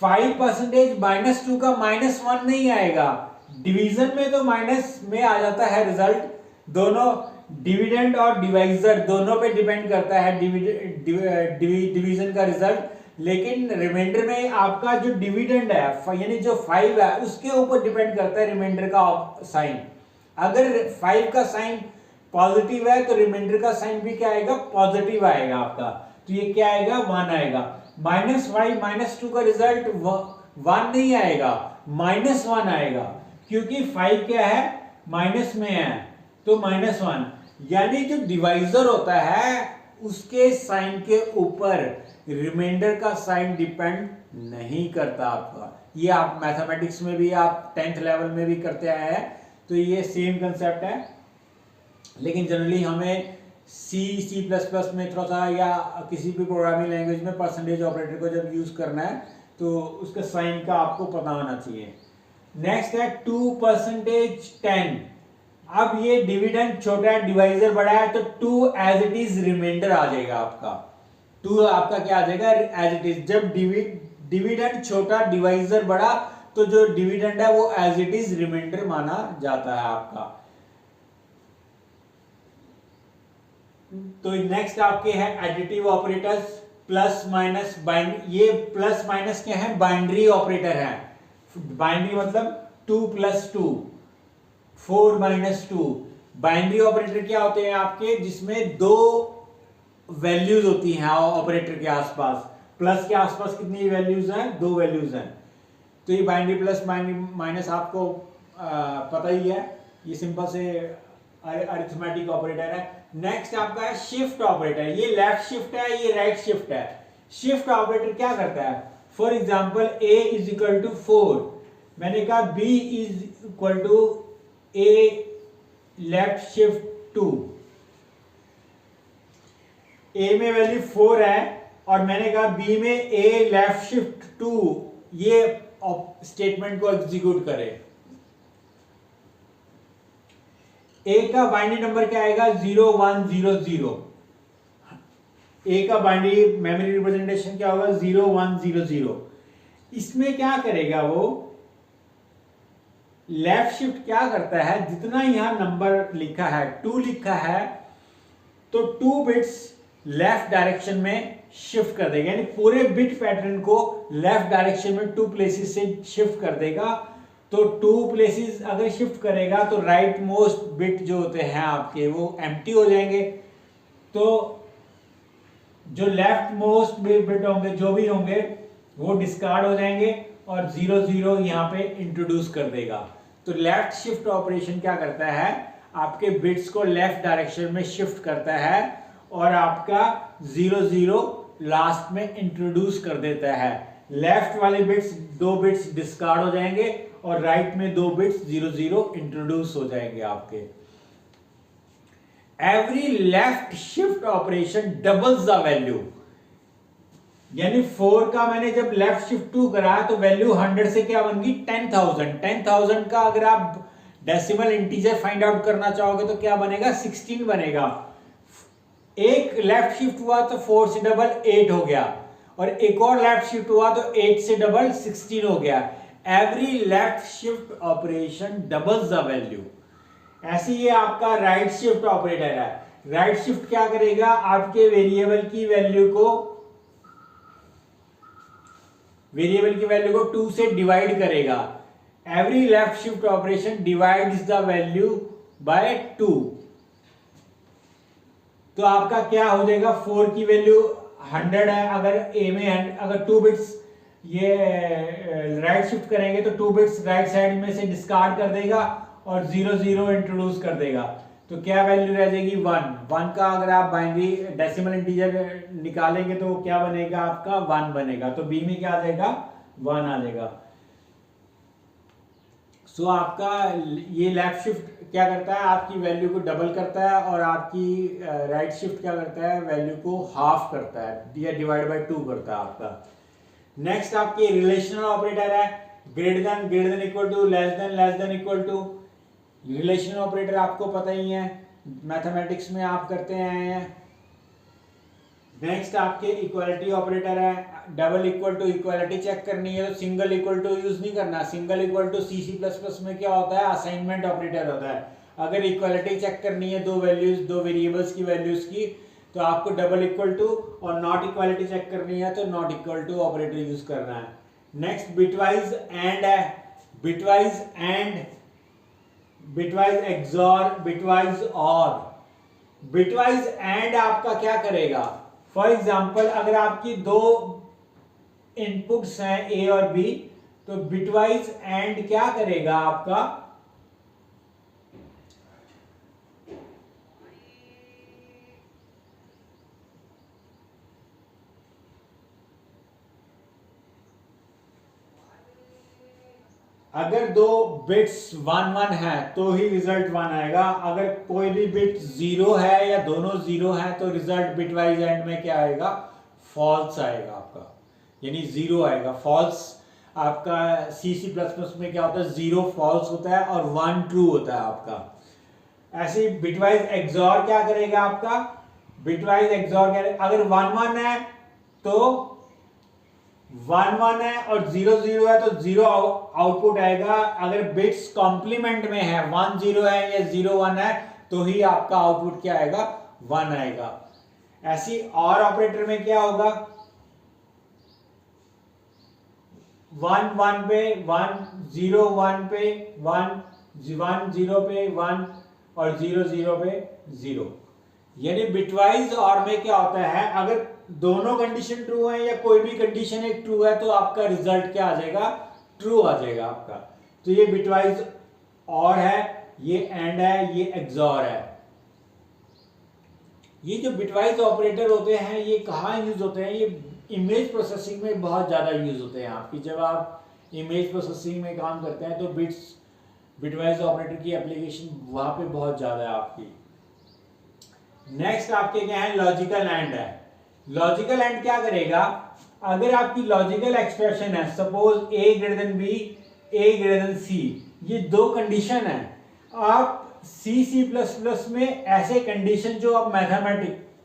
5%-2 का -1 नहीं आएगा। डिवीजन में तो माइनस में आ जाता है रिजल्ट, दोनों डिविडेंड और डिवाइजर दोनों पे डिपेंड करता है डिवीजन का रिजल्ट। लेकिन रिमाइंडर में आपका जो डिविडेंड है यानी जो 5 है उसके ऊपर डिपेंड करता है रिमाइंडर का साइन। अगर 5 का साइन पॉजिटिव है तो रिमाइंडर का साइन भी क्या आएगा, पॉजिटिव आएगा आपका। तो ये क्या आएगा, 1 आएगा। -5 -2 का रिजल्ट 1 नहीं आएगा, -1 आएगा, क्योंकि 5 क्या है, माइनस में है, तो -1। यानी जो डिवाइजर होता है उसके साइन के ऊपर रिमाइंडर का साइन डिपेंड नहीं करता आपका। ये आप मैथमेटिक्स में भी आप 10th लेवल में भी करते आए हैं, तो ये सेम कंसेप्ट है। लेकिन जनरली हमें C++ में थोड़ा सा या किसी भी प्रोग्रामिंग लैंग्वेज में परसेंटेज ऑपरेटर को जब यूज करना है तो उसका साइन का आपको पता होना चाहिए। नेक्स्ट है 2%10। अब ये डिविडेंड छोटा है, डिवाइजर बड़ा है, तो 2 एज इट इज रिमाइंडर आ जाएगा आपका। 2 आपका क्या आ जाएगा, एज इट इज। जब डिविडेंड छोटा डिवाइजर बड़ा तो जो डिविडेंड है वो एज इट इज रिमाइंडर माना जाता है आपका। तो नेक्स्ट आपके हैं additive operators, plus minus bind. ये प्लस माइनस क्या है, बाइनरी ऑपरेटर है। बाइनरी मतलब 2 + 2, 4 - 2। बाइनरी ऑपरेटर क्या होते हैं आपके, जिसमें 2 वैल्यूज होती हैं ऑपरेटर के आसपास। प्लस के आसपास कितनी वैल्यूज हैं? 2 वैल्यूज हैं। तो ये बाइनरी प्लस माइनस आपको पता ही है, ये सिंपल से अरिथमेटिक ऑपरेटर है। नेक्स्ट आपका है शिफ्ट ऑपरेटर। ये लेफ्ट शिफ्ट है, ये राइट शिफ्ट है। शिफ्ट ऑपरेटर क्या करता है? For example a is equal to 4, मैंने कहा b is equal to a left shift 2। a में वैल्यू 4 है और मैंने कहा b में a लेफ्ट शिफ्ट 2, ये स्टेटमेंट को एग्जीक्यूट करे। a का बाइनरी नंबर क्या आएगा? 0100। a का बाइनरी मेमोरी रिप्रेजेंटेशन क्या होगा? 0100। इसमें क्या करेगा वो? लेफ्ट शिफ्ट क्या करता है, जितना यहां नंबर लिखा है 2 लिखा है, तो 2 बिट्स लेफ्ट डायरेक्शन में शिफ्ट कर देगा, यानी पूरे बिट पैटर्न को लेफ्ट डायरेक्शन में 2 प्लेसेस से शिफ्ट कर देगा। तो 2 प्लेसेस अगर शिफ्ट करेगा तो राइट मोस्ट बिट जो होते हैं आपके वो एम्प्टी हो जाएंगे। तो जो लेफ्ट मोस्ट बिट होंगे, जो भी होंगे, वो डिस्कार्ड हो जाएंगे और 00 यहाँ पे इंट्रोड्यूस कर देगा। तो लेफ्ट शिफ्ट ऑपरेशन क्या करता है? आपके बिट्स को लेफ्ट डायरेक्शन में शिफ्ट करता है और आपका 00 लास्ट में इंट्रोड्यूस कर देता है। लेफ्ट वाले बिट्स 2 बिट्स डिस्कार्ड हो जाएंगे और राइट में 2 बिट्स 00 इंट्रोड्यूस हो जाएंगे आपके। Every left shift operation doubles the value, यानी 4 का मैंने जब लेफ्ट शिफ्ट 2 करा तो वैल्यू 100 से क्या बन गई? 10,000। 10,000 का अगर आप डेसिमल इंटीजर फाइंड आउट करना चाहोगे तो क्या बनेगा? 16 बनेगा। एक लेफ्ट शिफ्ट हुआ तो 4 से डबल 8 हो गया, और एक और लेफ्ट शिफ्ट हुआ तो 8 से डबल 16 हो गया। Every left shift operation doubles the value. ऐसे ये आपका राइट शिफ्ट ऑपरेटर है। राइट शिफ्ट क्या करेगा? आपके वेरिएबल की वैल्यू को 2 से डिवाइड करेगा। Every left shift operation divides the value by 2। तो आपका क्या हो जाएगा? 4 की वैल्यू 100 है, अगर a में अगर 2 बिट्स ये राइट शिफ्ट करेंगे तो 2 बिट्स राइट साइड में से डिस्कार्ड कर देगा और 00 इंट्रोड्यूस कर देगा। तो क्या वैल्यू रह जाएगी? 1 का अगर आप बाइनरी डेसिमल इंटीजर निकालेंगे तो क्या बनेगा? आपका 1 बनेगा। तो b में क्या आ जाएगा? 1 आ जाएगा। सो आपका ये लेफ्ट शिफ्ट क्या करता है? आपकी वैल्यू को डबल करता है, और आपकी राइट शिफ्ट क्या करता है? वैल्यू को हाफ करता है या डिवाइड बाय 2 करता है आपका। नेक्स्ट आपकी रिलेशनल ऑपरेटर है। Greater than equal to, less than equal to. Relational operator आपको पता ही है, मैथमेटिक्स में आप करते आए हैं। नेक्स्ट आपके इक्वालिटी ऑपरेटर है। Double equal to equality check करनी है तो सिंगल इक्वल टू यूज नहीं करना। सिंगल इक्वल टू C++ में क्या होता है? असाइनमेंट ऑपरेटर होता है। अगर इक्वालिटी चेक करनी है दो वेरिएबल्स की वैल्यूज की, तो आपको डबल इक्वल टू, और नॉट इक्वालिटी चेक करनी है तो not equal to operator use करना है। नेक्स्ट बिटवाइज एंड है। Bitwise XOR, bitwise or. Bitwise and आपका क्या करेगा? फॉर एग्जाम्पल अगर आपकी 2 इनपुट्स हैं A और B, तो बिटवाइज एंड क्या करेगा आपका? अगर 2 बिट्स 1 1 है तो ही रिजल्ट 1 आएगा। अगर कोई भी बिट 0 है या दोनों 0 है तो रिजल्ट बिटवाइज एंड में क्या आएगा? फॉल्स आएगा आपका, यानी 0 आएगा। फॉल्स आपका C++ में क्या होता है? 0 फॉल्स होता है और 1 ट्रू होता है आपका। ऐसे बिटवाइज एक्सॉर क्या करेगा आपका? बिटवाइज एक्सॉर अगर 1 1 है तो 1 1 है और 0 0 है तो 0 आउटपुट आएगा। अगर बिट्स कॉम्प्लीमेंट में है, 1 0 है या 0 1 है, तो ही आपका आउटपुट क्या आएगा? 1 आएगा। ऐसी और ऑपरेटर में क्या होगा? 1 1 पे 1, 0 1 पे 1, 1 0 पे 1 और 0 0 पे 0। यानी बिटवाइज और में क्या होता है, अगर दोनों कंडीशन ट्रू है या कोई भी कंडीशन एक ट्रू है तो आपका रिजल्ट क्या आ जाएगा, ट्रू आ जाएगा आपका। तो ये बिटवाइज और है, ये एंड है, ये एक्सॉर है। ये जो बिटवाइज ऑपरेटर होते हैं ये कहाँ यूज होते हैं, ये इमेज प्रोसेसिंग में बहुत ज़्यादा यूज होते हैं आपकी। जब आप इमेज प्रोसेसिंग में काम करते हैं तो बिटवाइज ऑपरेटर की एप्लीकेशन वहाँ पे बहुत ज़्यादा है आपकी। नेक्स्ट आपके क्या है, लॉजिकल एंड है। लॉजिकल एंड क्या करेगा, अगर आपकी लॉजिकल एक्सप्रेशन है, सपोज ए ग्रेटर देन बी, ए ग्रेटर देन सी, ये दो कंडीशन है। आप सी प्लस प्लस में ऐसे कंडीशन जो आप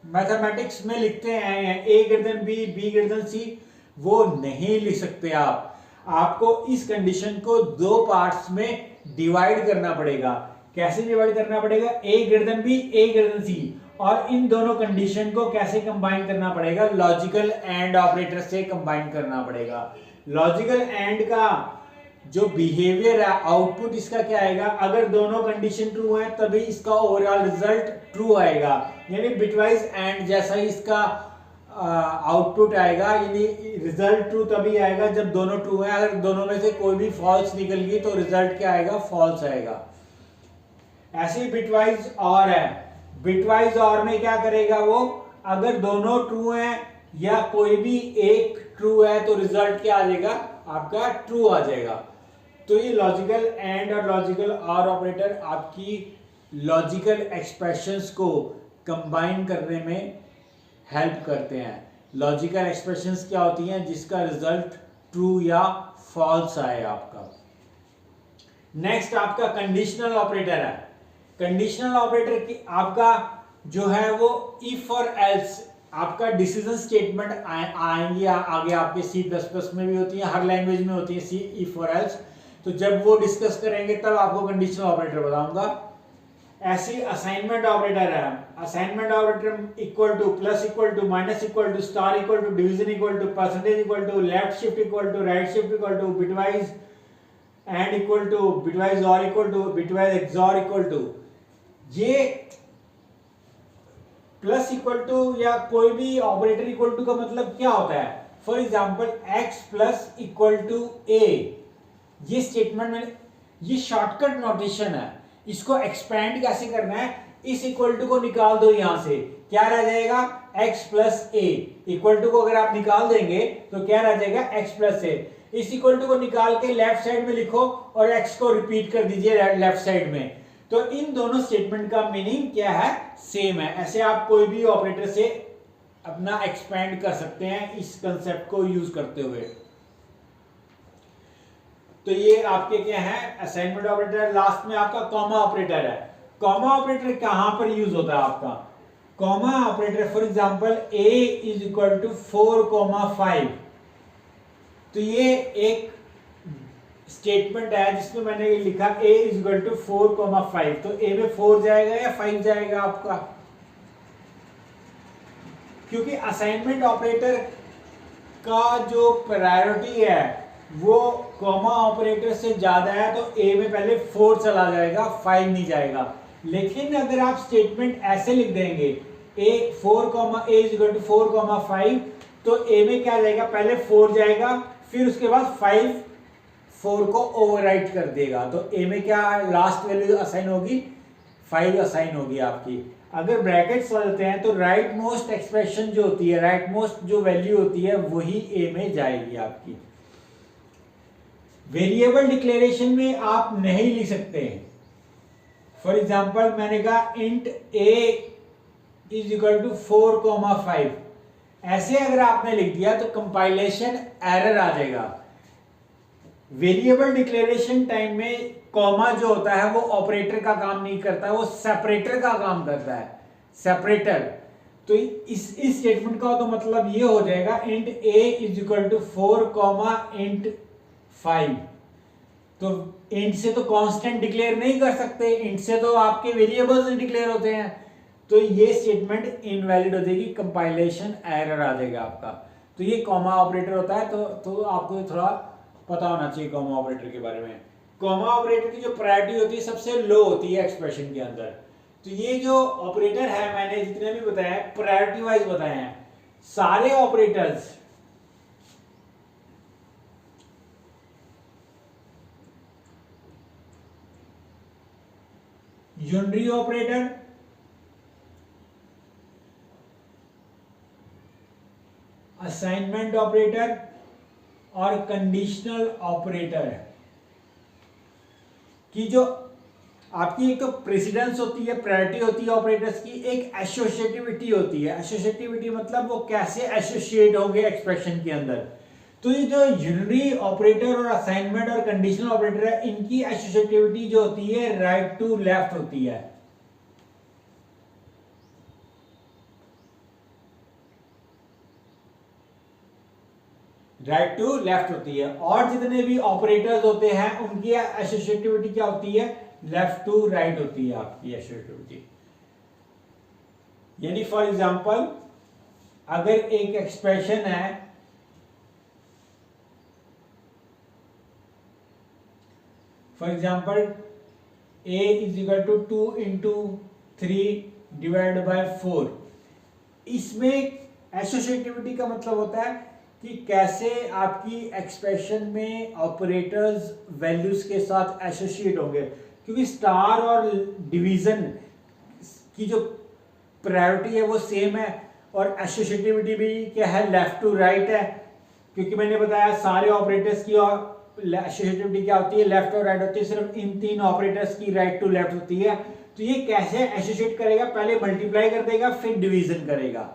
मैथमेटिक्स में लिखते हैं, A greater than B, B greater than C, वो नहीं लिख सकते आप। आपको इस कंडीशन को दो पार्ट्स में डिवाइड करना पड़ेगा। कैसे डिवाइड करना पड़ेगा, ए ग्रेटर देन बी, ए ग्रेटर देन सी, और इन दोनों कंडीशन को कैसे कंबाइन करना पड़ेगा, लॉजिकल एंड ऑपरेटर से कंबाइन करना पड़ेगा। लॉजिकल एंड का जो बिहेवियर है, आउटपुट इसका क्या आएगा, अगर दोनों कंडीशन ट्रू है तभी इसका ओवरऑल रिजल्ट ट्रू आएगा। यानी बिटवाइज एंड जैसा ही इसका आउटपुट आएगा, यानी रिजल्ट ट्रू तभी आएगा जब दोनों ट्रू है। अगर दोनों में से कोई भी फॉल्स निकल गई तो रिजल्ट क्या आएगा, फॉल्स आएगा। ऐसे ही बिटवाइज और है, बिटवाइज और में क्या करेगा वो, अगर दोनों ट्रू हैं या कोई भी एक ट्रू है तो रिजल्ट क्या आ जाएगा, आपका ट्रू आ जाएगा। तो ये लॉजिकल एंड और लॉजिकल और ऑपरेटर आपकी लॉजिकल एक्सप्रेशंस को कंबाइन करने में हेल्प करते हैं। लॉजिकल एक्सप्रेशंस क्या होती हैं, जिसका रिजल्ट ट्रू या फॉल्स आए आपका। नेक्स्ट आपका कंडीशनल ऑपरेटर है। कंडीशनल ऑपरेटर की आपका जो है वो इफ और एल्स, आपका डिसीजन स्टेटमेंट आएंगे आगे आपके सी प्लस प्लस में भी होती है, हर लैंग्वेज में होती है सी, इफ और एल्स। तो जब वो डिस्कस करेंगे तब आपको कंडीशनल ऑपरेटर बताऊंगा। ऐसे असाइनमेंट ऑपरेटर है। Assignment operator equal to, plus equal to, minus equal to, star equal to, division equal to, percentage equal to, left shift equal to, right shift equal to, bitwise and equal to, bitwise or equal to, bitwise XOR equal to. ये plus equal to या कोई भी operator equal to का मतलब क्या होता है, for example x plus equal to a, ये स्टेटमेंट में ये शॉर्टकट नोटेशन है। इसको एक्सपेंड कैसे करना है, इस इक्वल टू को निकाल दो, यहां से क्या रह जाएगा, x plus a. Equal to को अगर आप निकाल देंगे तो क्या रह जाएगा, x प्लस ए। इस इक्वल टू को निकाल के लेफ्ट साइड में लिखो और x को रिपीट कर दीजिए लेफ्ट साइड में। तो इन दोनों स्टेटमेंट का मीनिंग क्या है, सेम है। ऐसे आप कोई भी ऑपरेटर से अपना एक्सपेंड कर सकते हैं इस कंसेप्ट को यूज करते हुए। तो ये आपके क्या है, असाइनमेंट ऑपरेटर। लास्ट में आपका कॉमा ऑपरेटर है। कॉमा ऑपरेटर कहां पर यूज होता है आपका, comma operator for example a is equal to 4,5। तो ये एक स्टेटमेंट है जिसमें मैंने लिखा a इज इक्वल टू 4,5। तो a में 4 जाएगा या 5 जाएगा आपका, क्योंकि असाइनमेंट ऑपरेटर का जो प्रायोरिटी है वो कॉमा ऑपरेटर से ज्यादा है, तो a में पहले 4 चला जाएगा, 5 नहीं जाएगा। लेकिन अगर आप स्टेटमेंट ऐसे लिख देंगे a 4, a is equal to 4,5, तो a में क्या जाएगा, पहले 4 जाएगा, फिर उसके बाद 5 4 को ओवरराइट कर देगा। तो a में क्या लास्ट वैल्यू असाइन होगी, 5 असाइन होगी आपकी। अगर ब्रैकेट्स होते हैं तो राइट मोस्ट एक्सप्रेशन जो होती है, राइट मोस्ट जो वैल्यू होती है वही a में जाएगी आपकी। वेरिएबल डिक्लेरेशन में आप नहीं लिख सकते। फॉर एग्जांपल मैंने कहा int a is equal to 4,5, ऐसे अगर आपने लिख दिया तो कंपाइलेशन एरर आ जाएगा। वेरिएबल डिक्लेरेशन टाइम में कॉमा जो होता है वो ऑपरेटर का काम नहीं करता, वो सेपरेटर का काम करता है, सेपरेटर। तो इस स्टेटमेंट का तो मतलब ये हो जाएगा int a is equal to 4, int 5। तो इंट से तो कांस्टेंट डिक्लेयर नहीं कर सकते, इंट से तो आपके वेरिएबल्स डिक्लेयर होते हैं। तो ये स्टेटमेंट इनवैलिड हो जाएगी, कंपाइलेशन एरर आ जाएगा आपका। तो ये कॉमा ऑपरेटर होता है। तो आपको थोड़ा पता होना चाहिए कॉमा ऑपरेटर के बारे में। कॉमा ऑपरेटर की जो प्रायोरिटी होती है सबसे लो होती है एक्सप्रेशन के अंदर। तो ये जो ऑपरेटर है मैंने जितने भी बताया प्रायोरिटी वाइज बताए हैं। सारे operators unary operator, assignment operator और कंडीशनल ऑपरेटर की जो आपकी एक तो प्रेसिडेंस होती है, प्रायोरिटी होती है ऑपरेटर्स की, एक एसोसिएटिविटी होती है। एसोसिएटिविटी मतलब वो कैसे एसोसिएट होंगे एक्सप्रेशन के अंदर। तो ये जो यूनरी ऑपरेटर और असाइनमेंट और कंडीशनल ऑपरेटर है, इनकी एसोसिएटिविटी जो होती है राइट टू लेफ्ट होती है। राइट टू लेफ्ट होती है। और जितने भी ऑपरेटर्स होते हैं उनकी एसोसिएटिविटी क्या होती है, लेफ्ट टू राइट होती है आपकी एसोसिएटिविटी। यानी फॉर एग्जांपल अगर एक एक्सप्रेशन है, for example a is equal to 2 into 3 divide by 4, इसमें एसोसिएटिविटी का मतलब होता है कि कैसे आपकी एक्सप्रेशन में ऑपरेटर्स वैल्यूज के साथ एसोसिएट होंगे। क्योंकि स्टार और डिवीजन की जो प्रायोरिटी है वो सेम है और एसोसिएटिविटी भी क्या है, लेफ्ट टू राइट है। क्योंकि मैंने बताया सारे ऑपरेटर्स की और एसोसिएटिविटी क्या होती है, लेफ्ट और राइट होती है, सिर्फ इन तीन ऑपरेटर्स की राइट टू लेफ्ट होती है। तो ये कैसे एसोसिएट करेगा, पहले मल्टीप्लाई कर देगा फिर डिवीजन करेगा,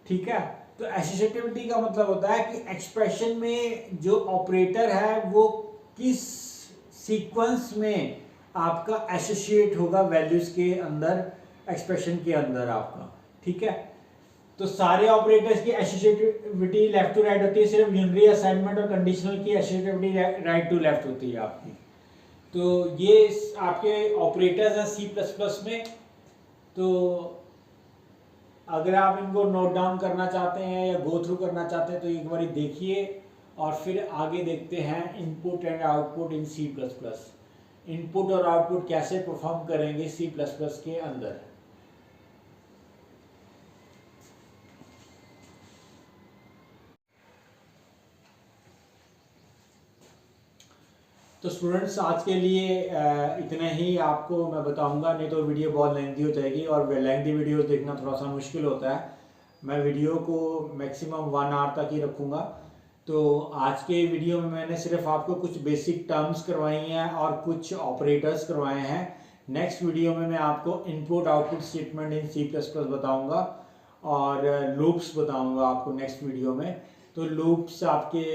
ठीक है। तो एसोसिएटिविटी का मतलब होता है कि एक्सप्रेशन में जो ऑपरेटर है वो किस सीक्वेंस में आपका एसोसिएट होगा वैल्यूज के अंदर, एक्सप्रेशन के अंदर आपका, ठीक है। तो सारे ऑपरेटर्स की एसोसिएटिविटी लेफ्ट टू राइट होती है, सिर्फ यूनरी, असाइनमेंट और कंडीशनल की एसोसिएटिविटी राइट टू लेफ्ट होती है आपकी। तो ये आपके ऑपरेटर्स हैं C++ में। तो अगर आप इनको नोट डाउन करना चाहते हैं या गो थ्रू करना चाहते हैं तो एक बार देखिए और फिर आगे देखते हैं input and output in C++। Input और आउटपुट कैसे परफॉर्म करेंगे C++ के अंदर। तो स्टूडेंट्स आज के लिए इतना ही आपको मैं बताऊंगा, नहीं तो वीडियो बहुत लेंथी हो जाएगी और लेंथी वीडियो देखना थोड़ा सा मुश्किल होता है। मैं वीडियो को मैक्सिमम 1 आवर तक ही रखूंगा। तो आज के वीडियो में मैंने सिर्फ आपको कुछ बेसिक टर्म्स करवाई हैं और कुछ ऑपरेटर्स करवाए हैं। नेक्स्ट वीडियो में मैं आपको input output statement in C++ बताऊँगा और लूप्स बताऊँगा आपको नेक्स्ट वीडियो में। तो लूप्स आपके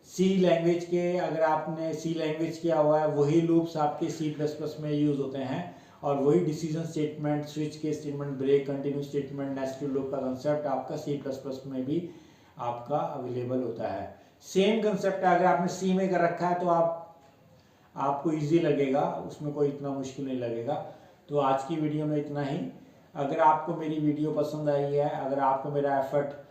सी लैंग्वेज के, अगर आपने सी लैंग्वेज किया हुआ है वही लूप्स आपके C++ में यूज़ होते हैं और वही डिसीजन स्टेटमेंट, स्विच के statement, break, continue statement, nested loop का कंसेप्ट आपका C++ में भी आपका अवेलेबल होता है। सेम कंसेप्ट है, अगर आपने सी में कर रखा है तो आपको इजी लगेगा, उसमें कोई इतना मुश्किल नहीं लगेगा। तो आज की वीडियो में इतना ही। अगर आपको मेरी वीडियो पसंद आई है, अगर आपको मेरा एफर्ट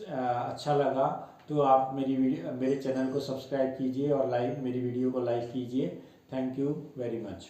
अच्छा लगा तो आप मेरे चैनल को सब्सक्राइब कीजिए और मेरी वीडियो को लाइक कीजिए। Thank you very much.